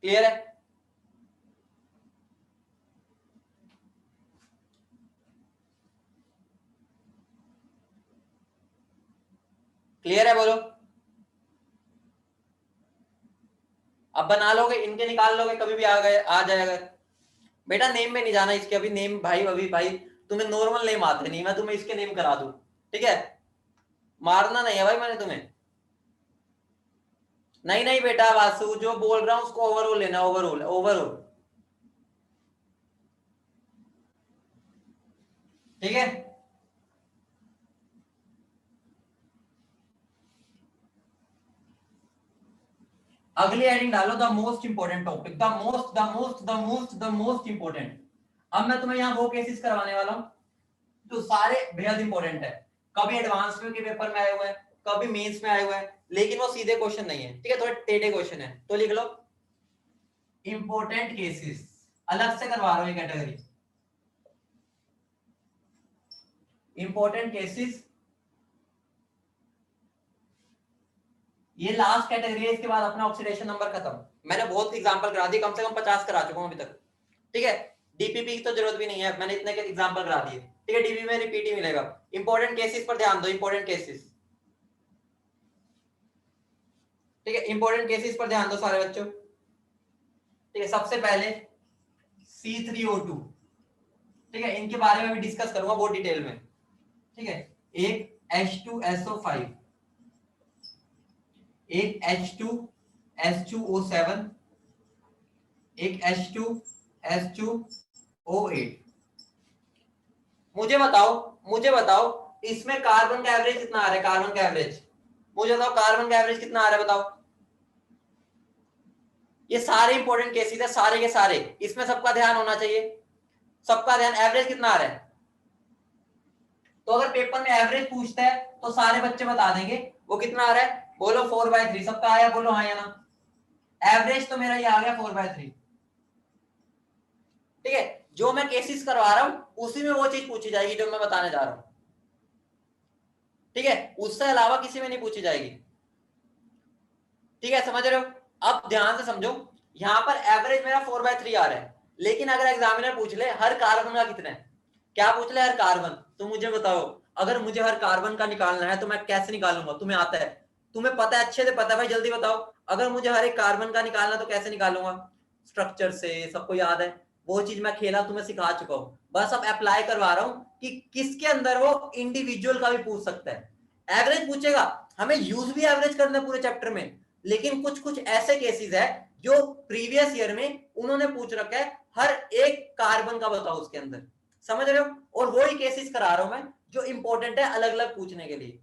क्लियर है, क्लियर है, बोलो। अब बना लोगे, इनके निकाल लोगे, कभी भी आ गए आ जाएगा। बेटा नेम में नहीं जाना इसके, अभी नेम भाई, अभी भाई तुम्हें नॉर्मल नेम आते नहीं, मैं तुम्हें इसके नेम करा दूं। ठीक है, मारना नहीं है भाई मैंने तुम्हें, नहीं नहीं बेटा वासु जो बोल रहा हूं उसको ओवरऑल लेना, ओवरऑल ओवरऑल। ठीक है, अगली हेडिंग डालो, the most important topic, the most important. अब मैं तुम्हें यहाँ वो केसेस करवाने वाला हूँ तो सारे बेहद इंपॉर्टेंट है, कभी एडवांस के पेपर में आए हुए हैं, कभी मेंस में आए हुए हैं, लेकिन वो सीधे क्वेश्चन नहीं है। ठीक है, थोड़े टेढ़े क्वेश्चन है, तो लिख लो इंपॉर्टेंट केसेस, अलग से करवा रहा हूँ ये कैटेगरी, इंपॉर्टेंट केसेस, ये लास्ट कैटेगरी है, इसके बाद अपना ऑक्सीडेशन नंबर खत्म। मैंने बहुत एग्जांपल करा दी, कम से कम 50 करा चुका हूं अभी तक। ठीक है, डीपीपी की तो जरूरत भी नहीं है, मैंने इतने के एग्जांपल करा दिए, ठीक है। डीपीपी में रिपीट ही मिलेगा। इंपॉर्टेंट केसेस पर ध्यान दो, इंपॉर्टेंट केसेस, ठीक है, इंपॉर्टेंट केसेस पर ध्यान दो सारे बच्चों, ठीक है। सबसे पहले C3O2, ठीक है, इनके बारे में भी डिस्कस करूंगा बहुत डिटेल में, ठीक है। एक H2SO5, एक H2H2O7, एक H2H2O8। मुझे बताओ इसमें कार्बन का एवरेज कितना आ रहा है, कार्बन का एवरेज, मुझे बताओ कार्बन का एवरेज कितना आ रहा है, बताओ। ये सारे इंपॉर्टेंट केसेस है, सारे के सारे, इसमें सबका ध्यान होना चाहिए, सबका ध्यान। एवरेज कितना आ रहा है, तो अगर पेपर में एवरेज पूछता है तो सारे बच्चे बता देंगे वो कितना आ रहा है, बोलो 4/3। सबका आया, बोलो हाँ या ना। एवरेज तो मेरा ये आ गया 4/3, ठीक है। जो मैं केसेस करवा रहा हूं उसी में वो चीज पूछी जाएगी जो मैं बताने जा रहा हूं, ठीक है, उससे अलावा किसी में नहीं पूछी जाएगी, ठीक है, समझ रहे हो। अब ध्यान से समझो, यहां पर एवरेज मेरा 4/3 आ रहा है, लेकिन अगर एग्जामिनर पूछ ले हर कार्बन का कितना है, क्या पूछ ले, हर कार्बन, तो मुझे बताओ अगर मुझे हर कार्बन का निकालना है तो मैं कैसे निकालूंगा, तुम्हें आता है, तुम्हें पता है, अच्छे से पता है भाई, जल्दी बताओ। अगर मुझे हर एक कार्बन का निकालना तो कैसे निकालूंगा, स्ट्रक्चर से, सबको याद है, वो चीज मैं खेला तुम्हें सिखा चुका हूं, बस अब अप्लाई करवा रहा हूं कि किसके अंदर वो इंडिविजुअल का भी पूछ सकता है। एवरेज पूछेगा, हमें यूज भी एवरेज करना है पूरे चैप्टर में, लेकिन कुछ कुछ ऐसे केसेस है जो प्रीवियस ईयर में उन्होंने पूछ रखा है, हर एक कार्बन का बताओ उसके अंदर, समझ रहे हो। और वही केसेस करा रहा हूं मैं जो इंपॉर्टेंट है अलग अलग पूछने के लिए।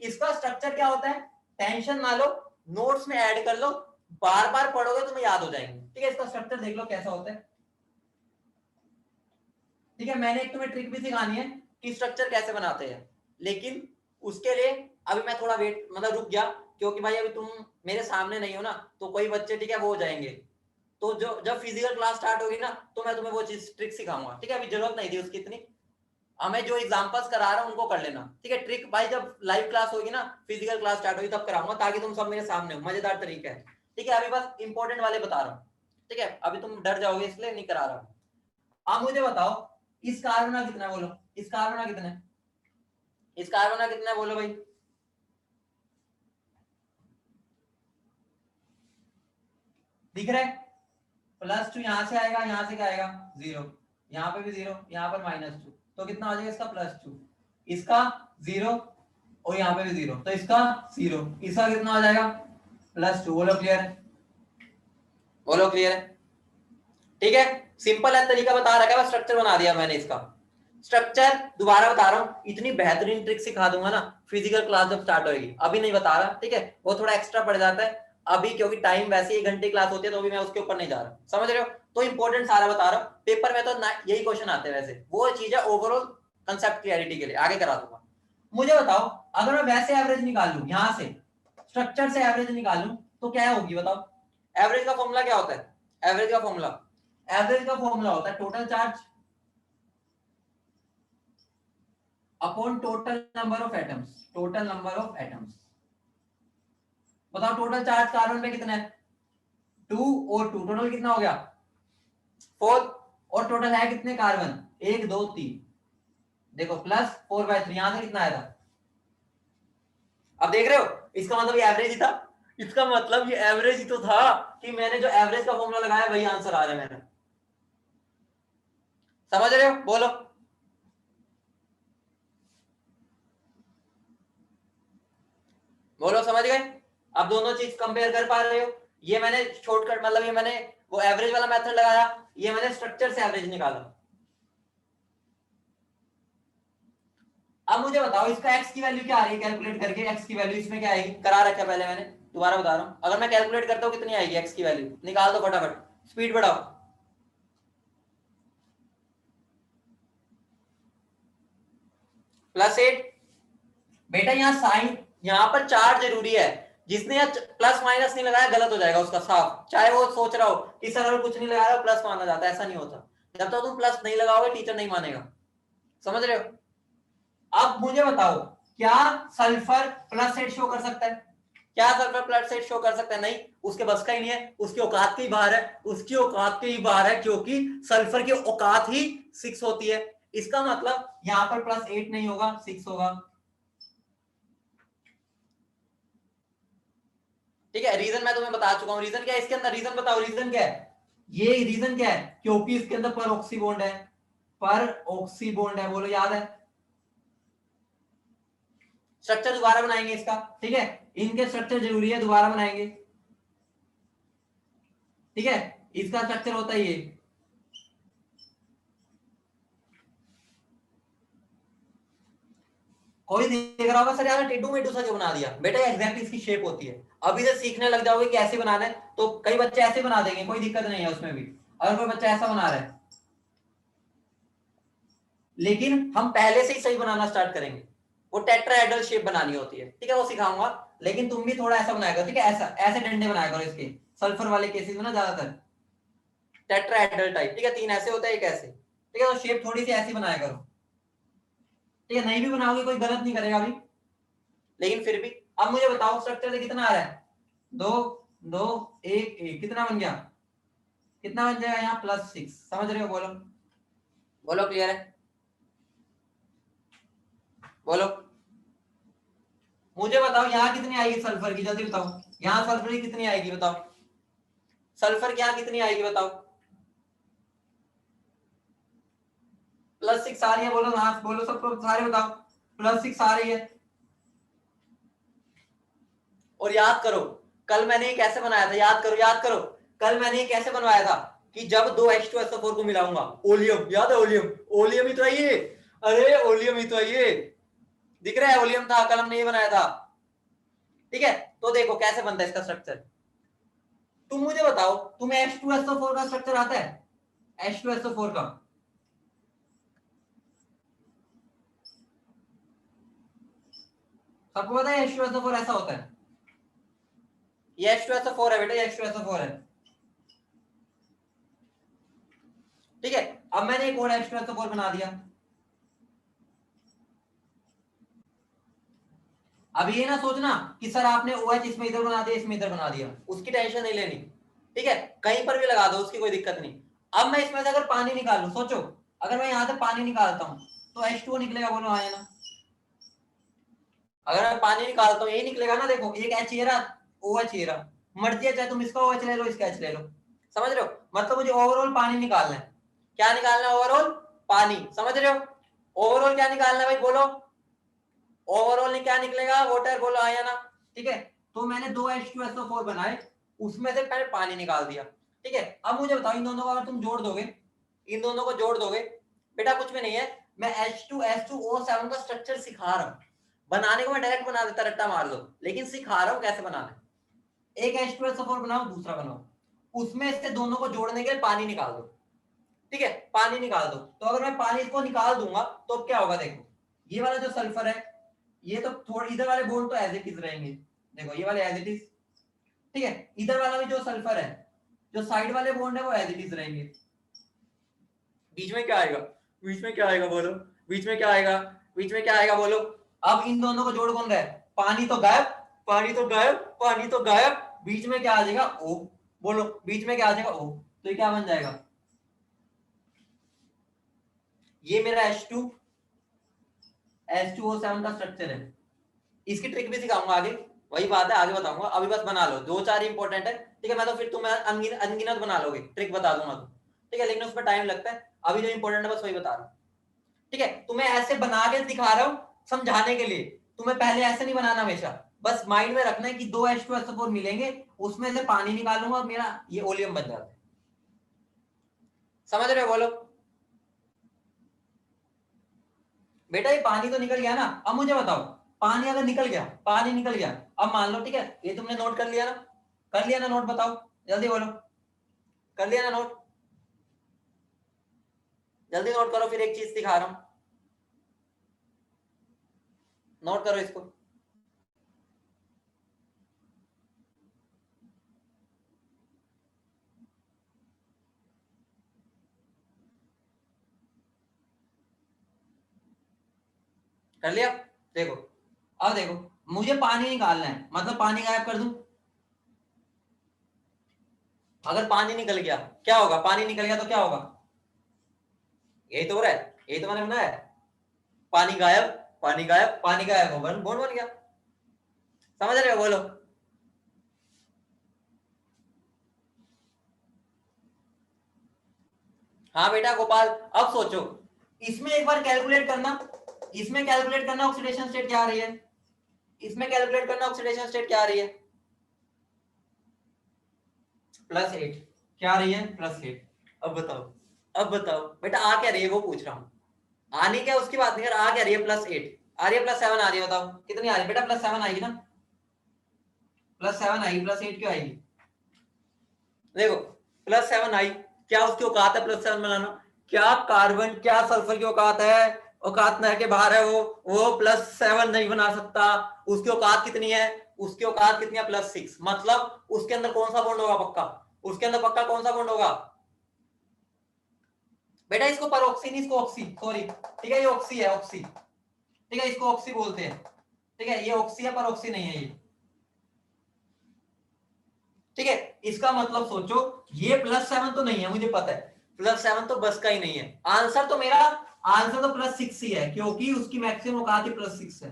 इसका स्ट्रक्चर क्या होता है, टेंशन ना लो, नोट्स में ऐड कर लो, बार बार पढ़ोगे तुम्हें याद हो जाएंगे, ठीक है। इसका स्ट्रक्चर देख लो कैसा होता है, ठीक है। मैंने एक तुम्हें ट्रिक भी सिखानी है कि स्ट्रक्चर कैसे बनाते हैं, लेकिन उसके लिए अभी मैं थोड़ा वेट, मतलब रुक गया, क्योंकि भाई अभी तुम मेरे सामने नहीं हो ना, तो कोई बच्चे, ठीक है, वो हो जाएंगे। तो जो जब फिजिकल क्लास स्टार्ट होगी ना तो मैं तुम्हें वो चीज ट्रिक सिखाऊंगा, ठीक है। अभी जरूरत नहीं थी उसकी इतनी, हमें जो एग्जांपल्स करा रहा हूं उनको कर लेना, ठीक है। ट्रिक भाई जब लाइव क्लास होगी ना, फिजिकल क्लास स्टार्ट होगी तब कराऊंगा, ताकि तुम सब मेरे सामने हो, मजेदार तरीका है, ठीक है। अभी बस इंपॉर्टेंट वाले बता रहा हूँ, ठीक है, अभी तुम डर जाओगे इसलिए नहीं करा रहा हूँ। अब मुझे बताओ इस कार्बन का कितना है, बोलो इस कार्बन का कितना है, इस कार्बन का कितना है, बोलो भाई। दिख रहा है, +2 यहां से आएगा, यहां से क्या आएगा 0, यहां पे भी 0, यहां पर -2, तो कितना हो जाएगा इसका +2, इसका 0, और यहां पे भी 0, तो इसका 0, इसका कितना हो जाएगा +2। बोलो क्लियर है, बोलो क्लियर है, ठीक है। सिंपल है, तरीका बता रखा है, स्ट्रक्चर बना दिया मैंने इसका। स्ट्रक्चर दोबारा बता रहा हूं, इतनी बेहतरीन ट्रिक सिखा दूंगा ना फिजिकल क्लास जब स्टार्ट होगी, अभी नहीं बता रहा, ठीक है, वो थोड़ा एक्स्ट्रा पड़ जाता है अभी, क्योंकि टाइम वैसे 1 घंटे क्लास होती है, तो अभी मैं उसके ऊपर नहीं जा रहा, समझ रहे हो। तो इंपॉर्टेंट सारा बता रहा हूँ, पेपर में तो यही क्वेश्चन आते हैं, वैसे वो चीज है ओवरऑल कंसेप्ट क्लियरिटी के लिए, आगे करा दूंगा। मुझे बताओ अगर मैं वैसे एवरेज निकाल लूं, यहां से स्ट्रक्चर से एवरेज निकाल लूं तो क्या होगी बताओ। एवरेज का फॉर्मूला क्या होता है, एवरेज का फॉर्मूला, एवरेज का फॉर्मूला होता है total charge upon total number of atoms, total number of atoms. बताओ टोटल चार्ज कार्बन पे कितना है 2 और 2, टोटल कितना हो गया 4, और टोटल है कितने कार्बन 1 2 3, देखो +4/3, यहां से कितना आया था, अब देख रहे हो, इसका मतलब ये एवरेज ही था, इसका मतलब ये एवरेज ही तो था, कि मैंने जो एवरेज का फॉर्मूला लगाया वही आंसर आ रहा है मेरा, समझ रहे हो, बोलो। बोलो समझ गए, अब दोनों चीज कंपेयर कर पा रहे हो। ये मैंने शॉर्टकट, मतलब ये मैंने वो एवरेज वाला मेथड लगाया, ये मैंने स्ट्रक्चर से एवरेज निकाला। अब मुझे बताओ इसका x की वैल्यू क्या आ रही है, कैलकुलेट करके x की वैल्यू इसमें क्या आएगी, करा रखा है पहले मैंने, दोबारा बता रहा हूं, अगर मैं कैलकुलेट करता हूं कितनी आएगी x की वैल्यू, निकाल दो फटाफट, स्पीड बढ़ाओ। +8, बेटा यहाँ साइन, यहाँ पर चार जरूरी है, जिसने यहाँ प्लस माइनस नहीं लगाया गलत हो जाएगा उसका साफ, चाहे वो सोच रहा हो कि सर अगर कुछ नहीं लगाया प्लस माना जाता है, ऐसा नहीं होता, जब तक तुम प्लस नहीं लगाओगे टीचर नहीं मानेगा, समझ रहे हो। अब मुझे बताओ क्या सल्फर +8 शो कर सकता है, क्या सल्फर प्लस 8 शो कर सकता है? नहीं, उसके बस का ही नहीं है, उसकी औकात के ही बाहर है, उसकी औकात के ही बाहर है, क्योंकि सल्फर की औकात ही 6 होती है। इसका मतलब यहां पर प्लस 8 नहीं होगा, 6 होगा। ठीक है, रीजन मैं तुम्हें बता चुका हूं। रीजन क्या है इसके अंदर? रीजन बताओ, रीजन क्या है? ये रीजन क्या है? क्योंकि इसके अंदर पर ऑक्सी बॉन्ड है, पर ऑक्सी बॉन्ड है, बोलो याद है। स्ट्रक्चर दोबारा बनाएंगे इसका, ठीक है, इनके स्ट्रक्चर जरूरी है, दोबारा बनाएंगे। ठीक है, इसका स्ट्रक्चर होता है ये। कोई देख रहा होगा सर यार टेटू मेटू सा क्यों बना दिया? बेटा एग्जैक्टली इसकी शेप होती है। अभी से सीखने लग जाओगे कि ऐसे बनाना है, तो कई बच्चे ऐसे बना देंगे, कोई दिक्कत नहीं है उसमें भी, अगर कोई बच्चा ऐसा बना रहा है। लेकिन हम पहले से ही सही बनाना स्टार्ट करेंगे। वो टेट्राहेड्रल शेप बनानी होती है, ठीक है, वो सिखाऊंगा। लेकिन तुम भी थोड़ा ऐसा बनाया करो, ठीक है, ऐसा ऐसे डंडे बनाया करो इसके, सल्फर वाले केसेस में ना ज्यादातर टेट्राहेड्रल टाइप, ठीक है, 3 ऐसे होता है, एक ऐसे, ठीक है, तो शेप थोड़ी सी ऐसी बनाया करो। ठीक है, नहीं भी बनाओगे कोई गलत नहीं करेगा अभी, लेकिन फिर भी। अब मुझे बताओ स्ट्रक्चर से कितना आ रहा है? 2 2 1 1, कितना बन गया? कितना बन जाएगा यहाँ? +6, समझ रहे हो? बोलो बोलो, क्लियर है? बोलो, मुझे बताओ यहाँ कितनी आएगी सल्फर की, जल्दी बताओ। यहाँ सल्फर की कितनी आएगी बताओ? सल्फर की यहाँ कितनी आएगी बताओ? +6 आ रही है, बोलो, हाँ बोलो, सबको सारे बताओ। +6 आ रही है। और याद करो, कल मैंने ये कैसे बनाया था, याद करो, याद करो, कल मैंने ये कैसे बनवाया था कि जब दो H2SO4 को मिलाऊंगा, ओलियम, याद है ओलियम? ओलियम ही तो है ये, अरे ओलियम ही तो है ये, दिख रहा है, ओलियम था, कल हमने ये बनाया था। ठीक है, तो देखो कैसे बनता है इसका स्ट्रक्चर। तुम मुझे बताओ, तुम्हें H2SO4 का स्ट्रक्चर आता है? H2SO4 का सबको पता है H2SO4 ऐसा होता है? ये H2SO4 है बेटा, ये H2SO4 है। ठीक है, अब मैंने एक और H2SO4 बना दिया। अब ये ना सोचना कि सर आपने OH इसमें इधर बना दिया, इसमें इधर बना दिया, उसकी टेंशन नहीं लेनी। ठीक है, कहीं पर भी लगा दो, उसकी कोई दिक्कत नहीं। अब मैं इसमें से अगर पानी निकालू, सोचो, अगर मैं यहां से पानी निकालता हूं तो H2O निकलेगा, बोलो हाँ या ना? अगर मैं पानी निकालता हूँ यही निकलेगा ना, देखो एक H ये रहा, OH ये रहा, मर्जी है चाहे तुम इसका OH ले लो, इसका H ले लो, समझ रहे हो? मतलब मुझे ओवरऑल पानी निकालना है। क्या निकालना है? ओवरऑल पानी, समझ रहे हो? ओवरऑल क्या निकालना है भाई, बोलो, ओवरऑल क्या निकलेगा? वाटर, बोलो हाँ या ना? ठीक है, तो मैंने दो H2SO4 बनाए, उसमें से पहले पानी निकाल दिया। ठीक है, अब मुझे बताओ, इन दोनों को अगर तुम जोड़ दोगे, इन दोनों को जोड़ दोगे, बेटा कुछ भी नहीं है, मैं H2S2O7 का स्ट्रक्चर सिखा रहा हूं। बनाने को मैं डायरेक्ट बना देता, रट्टा मार दो, लेकिन सिखा रहा हूं कैसे बनाना है। एक H2SO4 बनाओ, दूसरा बनाओ, उसमें से दोनों को जोड़ने के लिए पानी निकाल दो। ठीक है, पानी निकाल दो, तो अगर मैं पानी को निकाल दूंगा तो क्या होगा? देखो, ये वाला जो सल्फर है, ये तो थोड़ी, इधर वाले बॉन्ड तो एज इट इज रहेंगे, देखो ये वाले एज इट इज। ठीक है, इधर वाला भी जो सल्फर है, जो साइड वाले बॉन्ड है, वो एज इट इज रहेंगे। बीच में क्या आएगा? बीच में क्या आएगा बोलो? बीच में क्या आएगा? बीच में क्या आएगा बोलो? अब इन दोनों को जोड़ कौन रहा है? पानी तो गायब, पानी तो गायब, पानी तो गायब, बीच में क्या आ जाएगा? O। बोलो, बीच में क्या आ जाएगा? O। तो ये क्या बन जाएगा? ये मेरा H2O7 का स्ट्रक्चर है। इसकी ट्रिक भी सिखाऊंगा आगे, वही बात है, आगे बताऊंगा, अभी बस बना लो, दो चार इंपॉर्टेंट है। ठीक है, मैं तो फिर तुम अनगिनत बना लोगे, ट्रिक बता दूंगा तो। ठीक है, लेकिन उसमें टाइम लगता है, अभी जो इंपॉर्टेंट है बस वही बता रहा हूँ। ठीक है, तुम्हें ऐसे बना के दिखा रहा हूँ समझाने के लिए, तुम्हें पहले ऐसे नहीं बनाना हमेशा। बस माइंड में रखना है कि दो H2SO4 मिलेंगे, उसमें से पानी निकालूंगा और मेरा ये ओलियम बन जाता है। समझ रहे हो? बोलो बेटा, ये पानी तो निकल गया ना। अब मुझे बताओ, पानी अगर निकल गया, पानी निकल गया, अब मान लो, ठीक है, ये तुमने नोट कर लिया ना? कर लिया ना नोट? बताओ जल्दी बोलो, कर लिया ना नोट? जल्दी नोट करो, फिर एक चीज दिखा रहा हूं, नोट करो इसको। कर लिया? देखो, अब देखो, मुझे पानी निकालना है, मतलब पानी गायब कर दूं। अगर पानी निकल गया क्या होगा, पानी निकल गया तो क्या होगा, यही तो हो रहा है, यही तो मैंने बनाया है। पानी गायब, पानी गायब, पानी गायब, बॉन्ड बन गया। समझ रहे हो, बोलो। हाँ बेटा गोपाल, अब सोचो, इसमें एक बार कैलकुलेट करना, इसमें कैलकुलेट करना ऑक्सीडेशन स्टेट क्या आ रही है, इसमें कैलकुलेट करना ऑक्सीडेशन स्टेट क्या आ रही है, +8। क्या आ रही है, +8। अब बताओ, अब बताओ बेटा आ क्या रही है, वो पूछ रहा हूँ। आनी क्या उसकी बात नहीं कर, आ क्या रही है, +8 आ रही है, +7 आ रही है, बताओ कितनी आ रही है बेटा, +7 आएगी ना, +7 आएगी, +8 क्यों आएगी। देखो +7 आई, क्या उसकी औकात है +7 बनाना, क्या कार्बन क्या सल्फर की औकात है, औकात न के बाहर है, वो +7 नहीं बना सकता। उसकी औकात कितनी है, उसकी औकात कितनी है, +6, मतलब उसके अंदर कौन सा बॉन्ड होगा पक्का, उसके अंदर पक्का कौन सा बॉन्ड होगा बेटा, इसको परोक्सी नहीं, इसको ऑक्सी, सॉरी ठीक है, ये ऑक्सी है, ऑक्सी ठीक है, इसको ऑक्सी बोलते हैं, ठीक है, ये ऑक्सी है, परोक्सी नहीं है ये, ठीक है। इसका मतलब सोचो, ये +7 तो नहीं है, मुझे पता है +7 तो बस का ही नहीं है, आंसर तो मेरा, आंसर तो +6 ही है, क्योंकि उसकी मैक्सिमम औकात ही +6 है।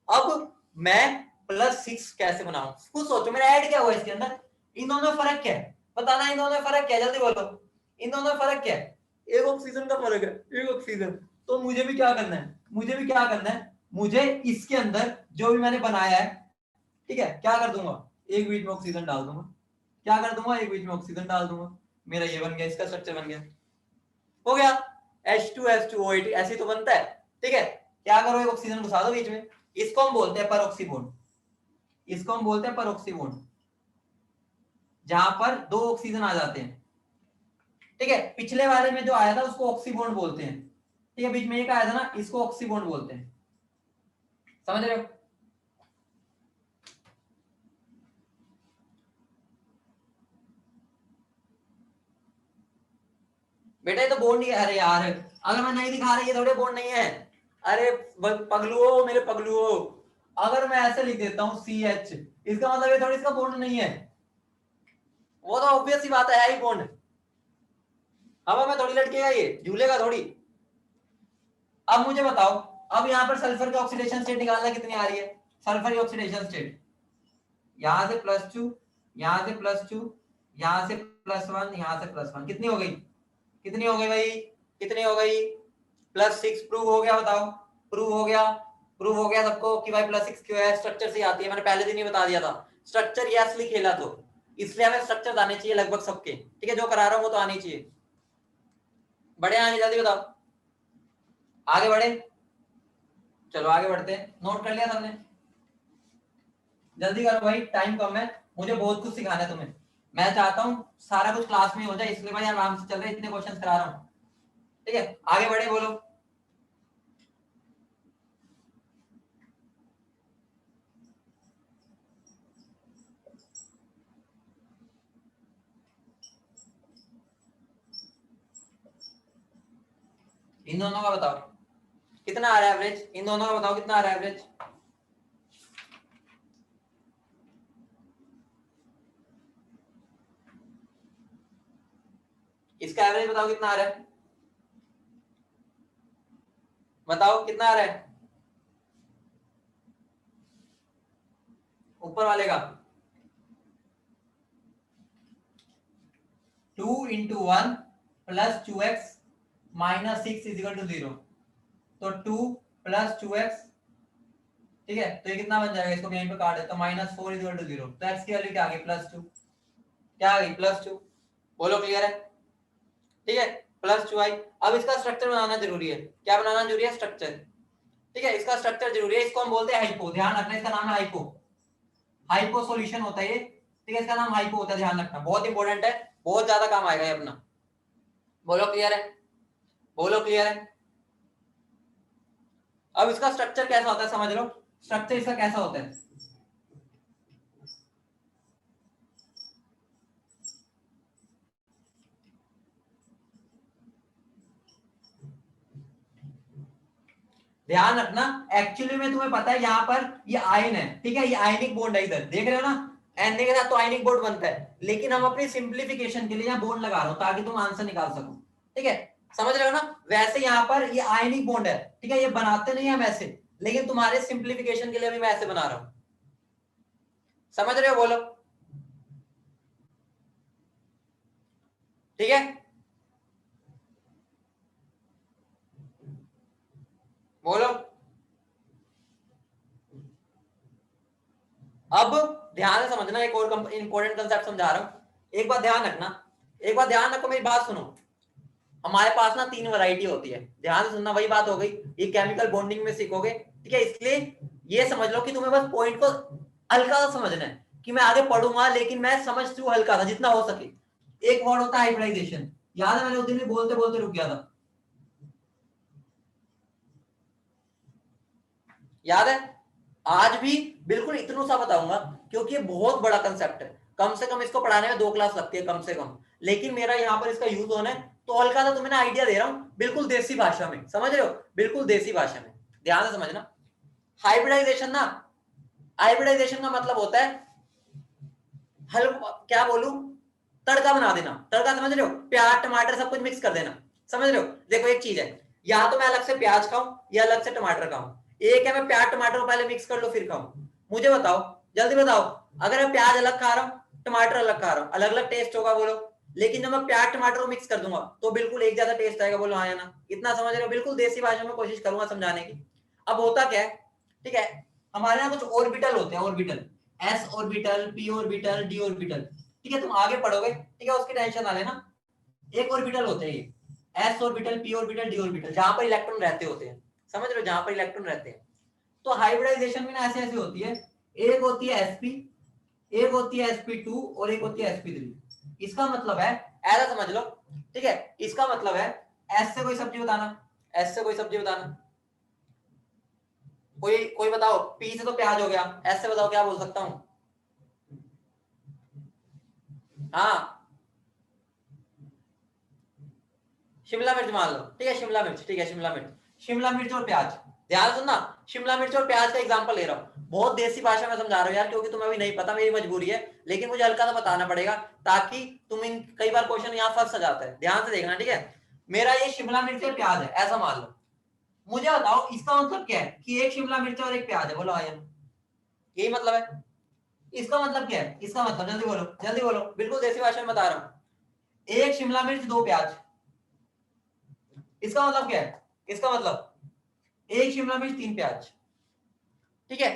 अब मैं +6 कैसे बनाऊं, कुछ सोचो, मेरा ऐड क्या हुआ इसके अंदर, इन दोनों में फर्क क्या है, बताना, इन दोनों में फर्क क्या है, जल्दी बोलो, इन दोनों में फर्क क्या है, एक ऑक्सीजन का फर्क है, एक ऑक्सीजन। तो मुझे भी क्या करना है, मुझे भी क्या करना है, मुझे इसके अंदर जो भी मैंने बनाया है, ठीक है, क्या कर दूंगा, एक बीच में ऑक्सीजन डाल दूंगा, क्या कर दूंगा, एक बीच में ऑक्सीजन डाल दूंगा, मेरा ये बन गया, इसका स्ट्रक्चर बन गया, हो गया, H2H2OH ऐसे तो बनता है, ठीक है। क्या करो, एक ऑक्सीजन घुसा दो बीच में, इसको हम बोलते हैं परऑक्सी बॉन्ड, इसको हम बोलते हैं परऑक्सी बॉन्ड, जहां पर दो ऑक्सीजन आ जाते हैं, ठीक है। पिछले वाले में जो आया था उसको ऑक्सी बॉन्ड बोलते हैं, ठीक है, बीच में एक आया था ना, इसको ऑक्सी बॉन्ड बोलते हैं, समझ रहे हो। बेटा ये तो बॉन्ड ही है, अरे यार अगर मैं नहीं दिखा रही ये थोड़े बॉन्ड नहीं है, अरे पगलुओ, मेरे पगलुओ, अगर मैं ऐसे लिख देता हूँ CH, इसका मतलब ये थोड़ी इसका बॉन्ड नहीं है, वो तो ऑब्वियस ही बात है ही बॉन्ड, हवा में थोड़ी लटकेगा, ये झूलेगा थोड़ी। अब मुझे बताओ, अब यहाँ पर सल्फर का ऑक्सीडेशन स्टेट निकालना, कितनी आ रही है सल्फर की ऑक्सीडेशन स्टेट, यहां से +2, यहां से +2, यहां से +1, यहां से +1, कितनी हो गई, कितनी हो गई भाई, कितनी हो गई, +6, प्रूव हो गया, बताओ, प्रूव हो गया, प्रूव हो गया सबको कि भाई +6 क्यों है, स्ट्रक्चर से आती है, मैंने पहले दिन ही बता दिया था, स्ट्रक्चर ये असली खेला, तो इसलिए हमें स्ट्रक्चर आने चाहिए लगभग सबके, ठीक है, जो करा रहा हूं वो तो आनी चाहिए। बड़े आगे, जल्दी बताओ, आगे बढ़े, चलो आगे बढ़ते हैं, नोट कर लिया सबने, जल्दी करो भाई, टाइम कम है, मुझे बहुत कुछ सिखाना है तुम्हें, मैं चाहता हूँ सारा कुछ क्लास में हो जाए, इसलिए भाई आराम से चल रहे, इतने क्वेश्चन करा रहा हूँ, ठीक है, आगे बढ़े, बोलो। इन दोनों का बताओ कितना आ रहा है एवरेज, इन दोनों का बताओ कितना आ रहा है एवरेज, इसका एवरेज बताओ कितना आ रहा है, बताओ कितना आ रहा है, ऊपर वाले का 2 × 1 + 2x - 6 = 0, तो 2 + 2x, ठीक है, तो ये कितना बन जाएगा, इसको यहीं पे काट देता हूं, -4 = 0, तो x की वैल्यू क्या आ गई, +2, क्या आ गई, +2, बोलो क्लियर है, ठीक है, +2 आई। अब इसका स्ट्रक्चर बनाना जरूरी है, क्या बनाना जरूरी है, स्ट्रक्चर, ठीक है, इसका स्ट्रक्चर जरूरी है, इसको हम बोलते हैं हाइपो, ध्यान रखना इसका नाम है हाइपो, हाइपो सॉल्यूशन होता है ये, ठीक है, इसका नाम हाइपो होता है, ध्यान रखना, बहुत इंपॉर्टेंट है, बहुत ज्यादा काम आएगा ये अपना, बोलो क्लियर है, बोलो क्लियर है। अब इसका स्ट्रक्चर कैसा होता है समझ लो, स्ट्रक्चर इसका कैसा होता है, ध्यान रखना, एक्चुअली में तुम्हें पता है यहाँ पर ये आयन है, ठीक है, ये आयनिक बॉन्ड है, इधर देख रहे हो ना, Na के साथ तो आयनिक बॉन्ड बनता है, लेकिन हम अपनी सिंप्लीफिकेशन के लिए यहाँ बॉन्ड लगा रहा हूं ताकि तुम आंसर निकाल सको, ठीक है, समझ रहे हो ना। वैसे यहाँ पर ये आयनिक बॉन्ड है, ठीक है, ये बनाते नहीं हम ऐसे, लेकिन तुम्हारे सिंप्लीफिकेशन के लिए भी मैं ऐसे बना रहा हूं, समझ रहे हो, बोलो, ठीक है, बोलो। अब ध्यान से समझना, एक और इंपॉर्टेंट कंसेप्ट समझा रहा हूं, एक बात ध्यान रखना, एक बात ध्यान रखो, मेरी बात सुनो। हमारे पास ना 3 वैरायटी होती है, ध्यान से सुनना, वही बात हो गई, ये केमिकल बॉन्डिंग में सीखोगे, ठीक है, इसलिए ये समझ लो कि तुम्हें बस पॉइंट को हल्का सा समझना है, कि मैं आगे पढ़ूंगा लेकिन मैं समझ लूं हल्का सा जितना हो सके। एक वर्ड होता है हाइब्रिडाइजेशन, याद है मैंने उस दिन भी बोलते बोलते रुक गया था, याद है, आज भी बिल्कुल इतना सा बताऊंगा, क्योंकि ये बहुत बड़ा कंसेप्ट है, कम से कम इसको पढ़ाने में 2 क्लास लगती है कम से कम, लेकिन मेरा यहाँ पर इसका यूज होना है, तो हल्का सा तुम्हें आइडिया दे रहा हूं, बिल्कुल देसी भाषा में, समझ रहे हो, बिल्कुल देसी भाषा में, ध्यान से समझना। हाइब्रिडाइजेशन ना, हाइब्रिडाइजेशन का मतलब होता है क्या बोलूं, तड़का बना देना, तड़का समझ रहे हो, प्याज टमाटर सब कुछ मिक्स कर देना, समझ रहे हो। देखो एक चीज है, या तो मैं अलग से प्याज खाऊं या अलग से टमाटर खाऊं, एक है मैं प्याज टमाटर को पहले मिक्स कर लो फिर खाऊं, मुझे बताओ, जल्दी बताओ, अगर मैं प्याज अलग खा रहा हूं टमाटर अलग खा रहा हूं, अलग अलग टेस्ट होगा, बोलो, लेकिन जब मैं प्याज टमाटर को मिक्स कर दूंगा तो बिल्कुल एक जैसा टेस्ट आएगा, बोलो हाँ या ना, इतना समझ रहे हो, बिल्कुल देसी भाषा में कोशिश करूंगा समझाने की। अब होता क्या है, ठीक है, हमारे यहाँ कुछ ऑर्बिटल होते हैं, orbital, S orbital, P orbital, D orbital, ठीक है, तुम आगे पढ़ोगे, ठीक है, उसकी टेंशन ना लेना। एक ऑर्बिटल होते हैं ये, S orbital, P orbital, D orbital, जहां पर इलेक्ट्रॉन रहते होते हैं, समझ रहे हो, जहां पर इलेक्ट्रॉन रहते हैं। तो हाइब्रिडाइजेशन में ना ऐसे ऐसे होती है, एक होती है sp, एक होती है sp2 और एक होती है sp3। इसका मतलब है, ऐसा समझ लो, ठीक है, इसका मतलब है, एस से कोई सब्जी बताना, एस से कोई सब्जी बताना, कोई कोई बताओ, पी से तो प्याज हो गया, एस से बताओ क्या बोल सकता हूं, हाँ, शिमला मिर्च मान लो, ठीक है, शिमला मिर्च, ठीक है, शिमला मिर्च, शिमला मिर्च और प्याज, ध्यान सुनना, शिमला मिर्च और प्याज का एग्जांपल ले रहा हूं, बहुत देसी भाषा में समझा रहा हूं यार, क्योंकि तुम्हें अभी नहीं पता, मेरी मजबूरी है, लेकिन मुझे हल्का सा बताना पड़ेगा, ताकि तुम इन कई बार क्वेश्चन यहाँ फंस जाता है, ध्यान से देखना, ठीक है। मेरा ये शिमला मिर्च और प्याज है, ऐसा मान लो, मुझे बताओ इसका मतलब क्या है, कि एक शिमला मिर्च और एक प्याज है, बोलो आया, यही मतलब है, इसका मतलब क्या है, इसका मतलब जल्दी बोलो, जल्दी बोलो, बिल्कुल देसी भाषा में बता रहा हूं, एक शिमला मिर्च 2 प्याज, इसका मतलब क्या है, इसका मतलब एक शिमला मिर्च 3 प्याज, ठीक है,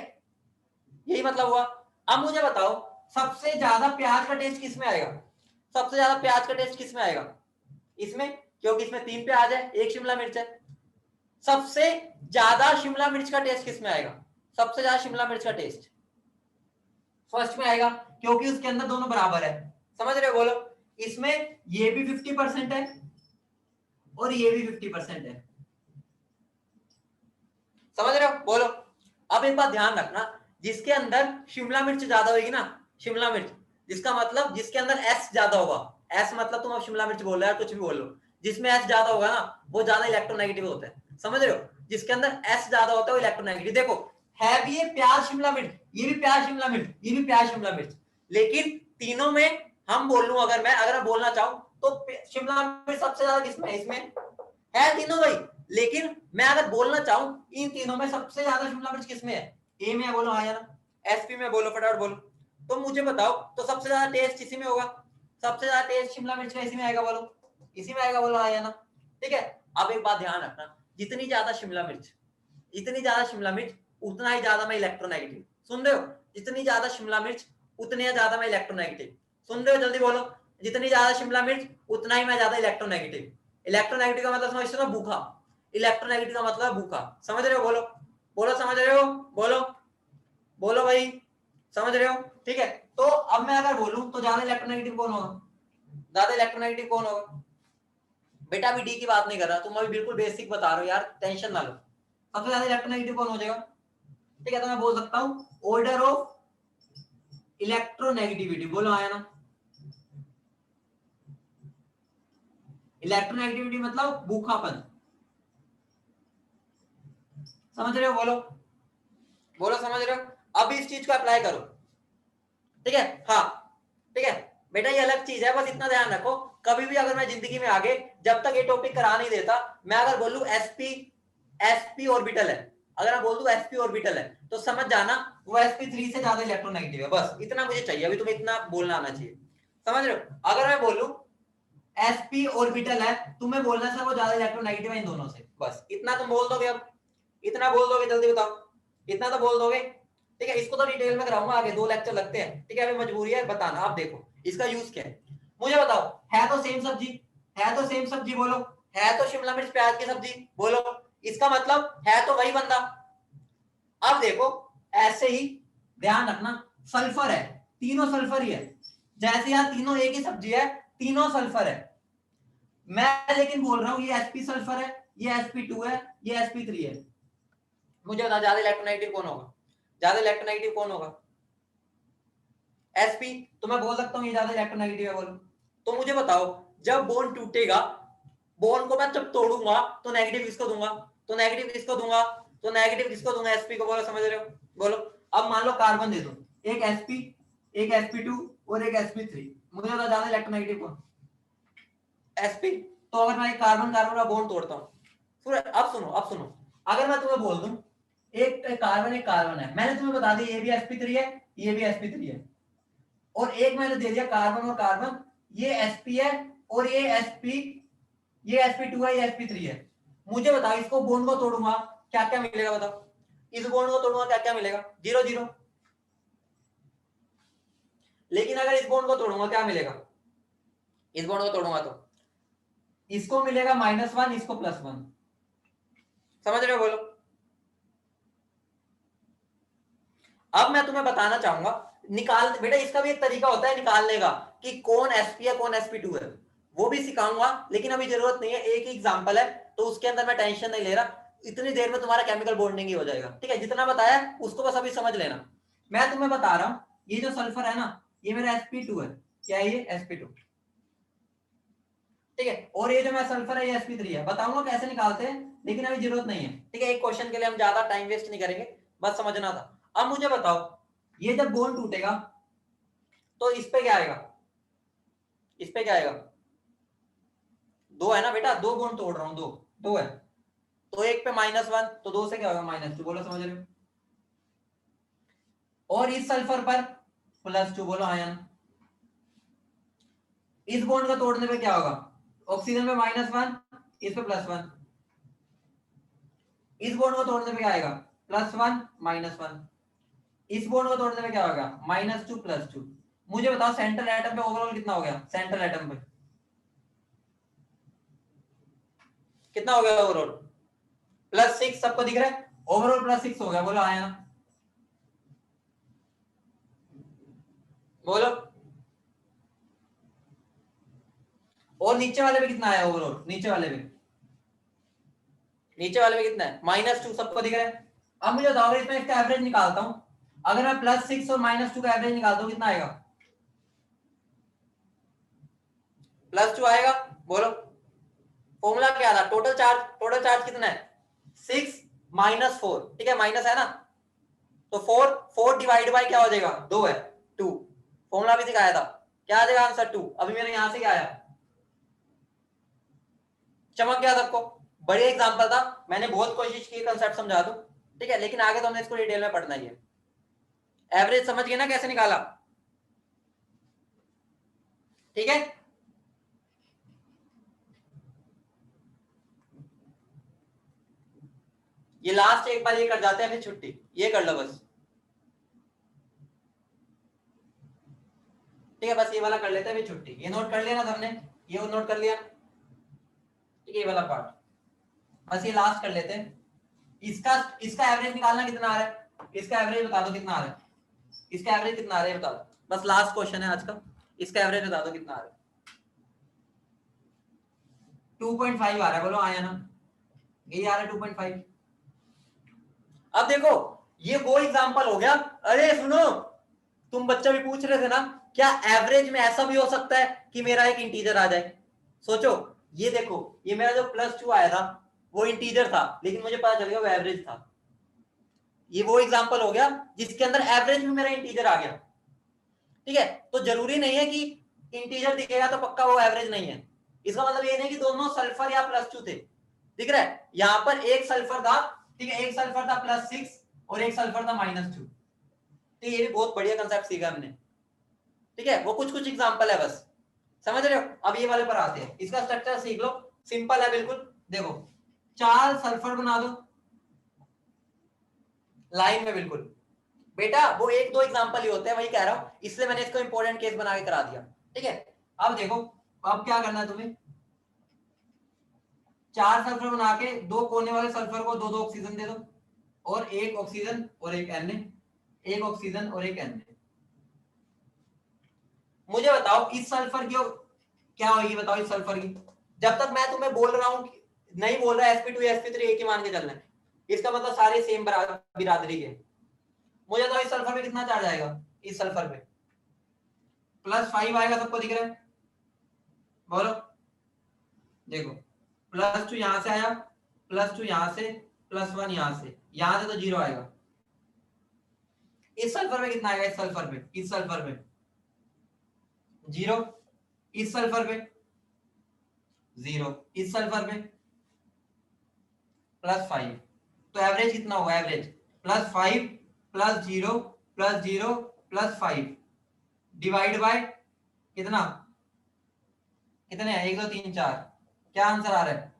यही मतलब हुआ। अब मुझे बताओ सबसे ज्यादा प्याज का टेस्ट किस में आएगा, सबसे ज्यादा प्याज का टेस्ट किस में आएगा, इसमें, क्योंकि इसमें 3 प्याज है, एक शिमला मिर्च है। सबसे ज्यादा शिमला मिर्च का टेस्ट किस में आएगा, सबसे ज्यादा शिमला मिर्च का टेस्ट फर्स्ट में आएगा, क्योंकि उसके अंदर दोनों बराबर है, समझ रहे हो, बोलो, इसमें ये भी 50% है और ये भी 50% है, समझ रहे हो, बोलो। अब एक बात ध्यान रखना, जिसके अंदर शिमला मिर्च ज्यादा होगी ना, शिमला मिर्च, जिसका मतलब जिसके अंदर एस ज्यादा होगा, एस मतलब तुम अब शिमला मिर्च बोल रहे हो, कुछ भी बोल लो, जिसमें एस ज्यादा होगा ना वो ज्यादा इलेक्ट्रोनेगेटिव होता है, समझ रहे हो, जिसके अंदर एस ज्यादा होता है वो इलेक्ट्रोनेगेटिव। देखो है भी ये प्याज शिमला मिर्च, ये भी प्याज शिमला मिर्च, ये भी प्याज शिमला मिर्च, लेकिन तीनों में हम बोल लूं, अगर मैं बोलना चाहूं तो शिमला मिर्च सबसे ज्यादा किसमें है, इसमें है तीनों भाई, लेकिन मैं अगर बोलना चाहूं इन तीनों में सबसे ज्यादा शिमला मिर्च किसमें है, ए में है, बोलो हाँ या ना, एसपी में बोलो, फटाफट बोलो, तो मुझे बताओ, तो सबसे ज्यादा टेस्ट इसी में होगा, सबसे ज्यादा टेस्ट शिमला मिर्च का इसी में आएगा, बोलो, इसी में आएगा, बोलो हाँ या ना, ठीक है। अब एक बात ध्यान रखना, जितनी ज्यादा शिमला मिर्च, जितनी ज्यादा शिमला मिर्च उतना ही ज्यादा मैं इलेक्ट्रोनेगेटिव, सुन रहे हो, जितनी ज्यादा शिमला मिर्च उतनी ज्यादा मैं इलेक्ट्रोनेगेटिव, सुन रहे हो, जल्दी बोलो, जितनी ज्यादा शिमला मिर्च उतना ही मैं ज्यादा इलेक्ट्रोनेगेटिव, इलेक्ट्रोनेगेटिव का मतलब समझते हो, भूखा, इलेक्ट्रोनेगेटिव का मतलब भूखा, समझ रहे हो, बोलो, बोलो, समझ रहे हो, बोलो, बोलो भाई, समझ रहे हो, ठीक है। तो अब मैं अगर बोलूं तो ज्यादा इलेक्ट्रोनेगेटिव कौन होगा, ज्यादा इलेक्ट्रोनेगेटिव कौन होगा, बेटा अभी डी की बात नहीं कर रहा, तुम अभी बिल्कुल बेसिक बता रहे हो यार, टेंशन ना लो, सबसे ज्यादा इलेक्ट्रोनेगेटिव कौन हो जाएगा, ठीक है, तो मैं बोल सकता हूं ऑर्डर ऑफ इलेक्ट्रोनेगेटिविटी, बोलो आया ना, इलेक्ट्रोनेगेटिविटी मतलब भूखापन, समझ रहे हो? बोलो बोलो, समझ रहे हो? अब इस चीज को अप्लाई करो, ठीक है? हाँ ठीक है बेटा, ये अलग चीज है, बस इतना ध्यान रखो, कभी भी अगर मैं जिंदगी में आगे जब तक ये टॉपिक करा नहीं देता, मैं अगर बोलूं एसपी एसपी ऑर्बिटल है, अगर मैं बोल दूं एसपी ऑर्बिटल है, तो समझ जाना वो sp3 से ज्यादा इलेक्ट्रोनेगेटिव है। बस इतना मुझे चाहिए, अभी तुम्हें इतना बोलना आना चाहिए, समझ रहे हो? अगर मैं बोलूं sp ऑर्बिटल है, तुम्हें बोलना सर वो ज्यादा इलेक्ट्रोनेगेटिव है इन दोनों से, बस इतना तुम बोल दोगे। अब इतना बोल दोगे, जल्दी बताओ, इतना तो बोल दोगे, ठीक है? इसको तो डिटेल में कराऊंगा आगे, 2 लेक्चर लगते हैं, ठीक है? अभी मजबूरी है बताना। आप देखो इसका यूज क्या है, मुझे बताओ। है तो सेम सब्जी, है तो सेम सब्जी, बोलो। है तो शिमला मिर्च प्याज की सब्जी, बोलो। इसका मतलब है तो वही बंदा। अब देखो ऐसे ही ध्यान रखना, सल्फर है, तीनों सल्फर ही है, जैसे यहां तीनों एक ही सब्जी है, तीनों सल्फर है। मैं लेकिन बोल रहा हूं ये sp सल्फर है, ये sp2 है, ये sp3 है। मुझे बता ज्यादा इलेक्ट्रोनेगेटिव कौन होगा? ज्यादा इलेक्ट्रोनेगेटिव कौन होगा? sp। तो मैं बोल सकता हूं ये ज्यादा इलेक्ट्रोनेगेटिव है, बोलो। तो मुझे बताओ, जब बॉन्ड टूटेगा, बॉन्ड को मैं जब तोड़ूंगा तो नेगेटिव किसको दूंगा? तो नेगेटिव किसको दूंगा? तो नेगेटिव किसको दूंगा? sp को, बोलो। समझ रहे हो? बोलो। अब मान लो कार्बन दे दो, एक sp, एक sp2 और एक sp3, मुझे बता ज्यादा इलेक्ट्रोनेगेटिव कौन? sp। तो अगर मैं कार्बन कार्बन का बॉन्ड तोड़ता हूं, फिर अब सुनो, अब सुनो, अगर मैं तुम्हें बोल दूं एक कार्बन है, मैंने तुम्हें बता दिया ये भी sp3 है, ये भी sp3 है, और एक मैंने दे दिया कार्बन और कार्बन, ये sp है और ये sp, ये sp2 है, ये sp3 है। मुझे बताओ इसको बॉन्ड को तोड़ूंगा क्या क्या मिलेगा? बताओ, इस बॉन्ड को तोड़ूंगा क्या क्या मिलेगा? 0 0। लेकिन अगर इस बॉन्ड को तोड़ूंगा क्या मिलेगा? इस बॉन्ड को तोड़ूंगा तो इसको मिलेगा -1, इसको +1। समझ रहे हो? बोलो। अब मैं तुम्हें बताना चाहूंगा, निकाल बेटा, इसका भी एक तरीका होता है निकालने का कि कौन sp है कौन sp2 है, वो भी सिखाऊंगा, लेकिन अभी जरूरत नहीं है। एक ही एग्जांपल है तो उसके अंदर मैं टेंशन नहीं ले रहा, इतनी देर में तुम्हारा केमिकल बॉन्डिंग ही हो जाएगा, ठीक है? जितना बताया उसको बस अभी समझ लेना। मैं तुम्हें बता रहा हूं, ये जो सल्फर है ना, ये मेरा sp2 है, क्या है ये? sp2, ठीक है? और ये जो मैं सल्फर है ये sp3 है। बताऊंगा कैसे निकालते हैं, लेकिन अभी जरूरत नहीं है, ठीक है? एक क्वेश्चन के लिए हम ज्यादा टाइम वेस्ट नहीं करेंगे, बस समझना था। अब मुझे बताओ, ये जब बॉन्ड टूटेगा तो इस पे क्या आएगा? इस पे क्या आएगा? 2 है ना बेटा, 2 बॉन्ड तोड़ रहा हूं, 2 2 है, तो एक पे -1, तो 2 से क्या होगा? -2, बोलो। समझ रहे हो? और इस सल्फर पर +2, बोलो आयन। इस बॉन्ड को तोड़ने पे क्या होगा? ऑक्सीजन पे -1, इस पे +1, इस बॉन्ड को तोड़ने पे क्या आएगा? +1 -1, इस बॉन्ड को तोड़ने पे क्या होगा? -2 +2। मुझे बताओ सेंट्रल एटम पे ओवरऑल कितना हो गया? सेंट्रल एटम पे कितना हो गया ओवरऑल? +6, सबको दिख रहा है? ओवरऑल +6 हो गया, बोलो आया, बोलो। और नीचे वाले पे कितना आया ओवरऑल? नीचे वाले पे, नीचे वाले पे कितना है? -2, सबको दिख रहा है? अब मुझे बताओ, इसमें इसका एवरेज निकालता हूं, अगर मैं +6 और -2 का एवरेज निकालता हूं, कितना आएगा? +2 आएगा, बोलो। फॉर्मूला क्या था? टोटल चार्ज कितना है? 6 -4, ठीक है? माइनस है ना, तो 4 डिवाइड बाय क्या हो जाएगा? 2 है, 2। फॉर्मूला भी दिखाया था, क्या आ जाएगा आंसर? 2। अभी मेरे यहां से क्या आया? चमक गया सबको? बढ़िया एग्जांपल था, मैंने बहुत कोशिश की कंसेप्ट समझा दूं, ठीक है? लेकिन आगे तो हमने इसको डिटेल में पढ़ना ही है। एवरेज समझ गए ना कैसे निकाला? ठीक है? ये लास्ट एक बार ये कर जाते हैं, फिर छुट्टी, ये कर लो बस, ठीक है? बस ये वाला कर लेते हैं, फिर छुट्टी। ये नोट कर लिया ना सबने? ये नोट कर लिया, ठीक है? ये वाला पार्ट बस ये लास्ट कर लेते हैं। इसका इसका एवरेज निकालना कितना आ रहा है? इसका एवरेज बता दो कितना आ रहा है? इसका एवरेज कितना आ रहा है बता दो, बस लास्ट क्वेश्चन है आज का। इसका एवरेज बता दो कितना आ रहा है? 2.5 आ रहा है, बोलो आया ना? यही आ रहा है 2.5। अब देखो, ये वो एग्जांपल हो गया। अरे सुनो, तुम बच्चा भी पूछ रहे थे ना, क्या एवरेज में ऐसा भी हो सकता है कि मेरा एक इंटीजर आ जाए? सोचो, ये देखो, ये मेरा जो +2 आया था वो इंटीजर था, लेकिन मुझे पता चल गया वो एवरेज था। ये वो एग्जांपल हो गया जिसके अंदर एवरेज में मेरा इंटीजर आ गया। ठीक है, तो जरूरी नहीं है कि इंटीजर दिखेगा तो पक्का वो एवरेज नहीं है। इसका मतलब ये नहीं कि दोनों सल्फर या +2 थे। दिख रहा है, यहां पर एक सल्फर था, ठीक है, एक सल्फर था +6 और एक सल्फर था -2। तो ये भी बहुत बढ़िया कंसेप्ट सीखा हमने। ठीक है, वो कुछ कुछ एग्जांपल है बस, समझ रहे हो। अब ये वाले पर आते हैं, इसका स्ट्रक्चर सीख लो, सिंपल है बिल्कुल। देखो 4 सल्फर बना दो लाइन में, बिल्कुल बेटा वो एक दो एग्जांपल ही होते हैं, वही कह रहा हूं, इसलिए मैंने इसको इंपॉर्टेंट केस बना के करा दिया। ठीक है, अब देखो, अब क्या करना है तुम्हें, 4 सल्फर बना के 2 कोने वाले सल्फर को 2 2 ऑक्सीजन दे दो, और एक ऑक्सीजन और एक Na, एक ऑक्सीजन और एक Na। मुझे बताओ इस सल्फर की क्या होगी, बताओ इस सल्फर की। जब तक मैं तुम्हें बोल रहा हूं, नहीं बोल रहा sp2 sp3 एक ही मान के चलना है, इसका मतलब सारे सेम बिरादरी के। मुझे तो इस सल्फर पे कितना चार्ज आएगा, इस सल्फर पे +5 आएगा, सबको दिख रहा है, बोलो। देखो +2 यहां से आया, +2 यहां से, +1 यहां से तो 0 आएगा। इस सल्फर में कितना आएगा, इस सल्फर पे, इस सल्फर पे 0, इस सल्फर पे 0, इस सल्फर पे +5। तो एवरेज कितना होगा, एवरेज +5 +0 +0 +5 डिवाइड बाय कितना, कितने हैं, 1 2 3 4, क्या आंसर आ रहा है।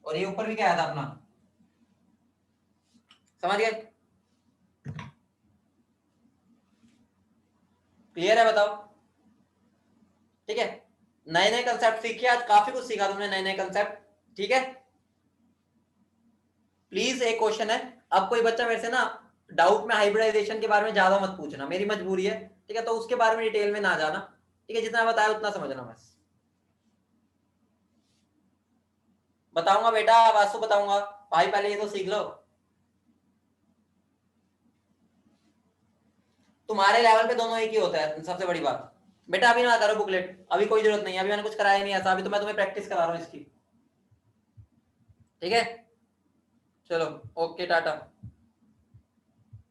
और ये ऊपर भी क्या आया था अपना, समझ गए, क्लियर है, बताओ। ठीक है, नए नए कंसेप्ट सीखे आज, काफी कुछ सीखा तुमने, नए नए कंसेप्ट। ठीक है, प्लीज एक क्वेश्चन है, अब कोई बच्चा मेरे से ना डाउट में हाइब्रिडाइजेशन के बारे में ज्यादा मत पूछना, मेरी मजबूरी है। ठीक है, तो उसके बारे में डिटेल में ना जाना। ठीक है, जितना बताया उतना समझना बस। बताऊंगा बेटा, वास्तु बताऊंगा भाई, पहले ये तो सीख लो। तुम्हारे लेवल पे दोनों एक ही होता है, सबसे बड़ी बात। बेटा अभी ना करो बुकलेट, अभी कोई जरूरत नहीं है, अभी मैंने कुछ कराया नहीं ऐसा, अभी तो मैं तुम्हें प्रैक्टिस करा रहा हूँ इसकी। ठीक है, चलो ओके, टाटा।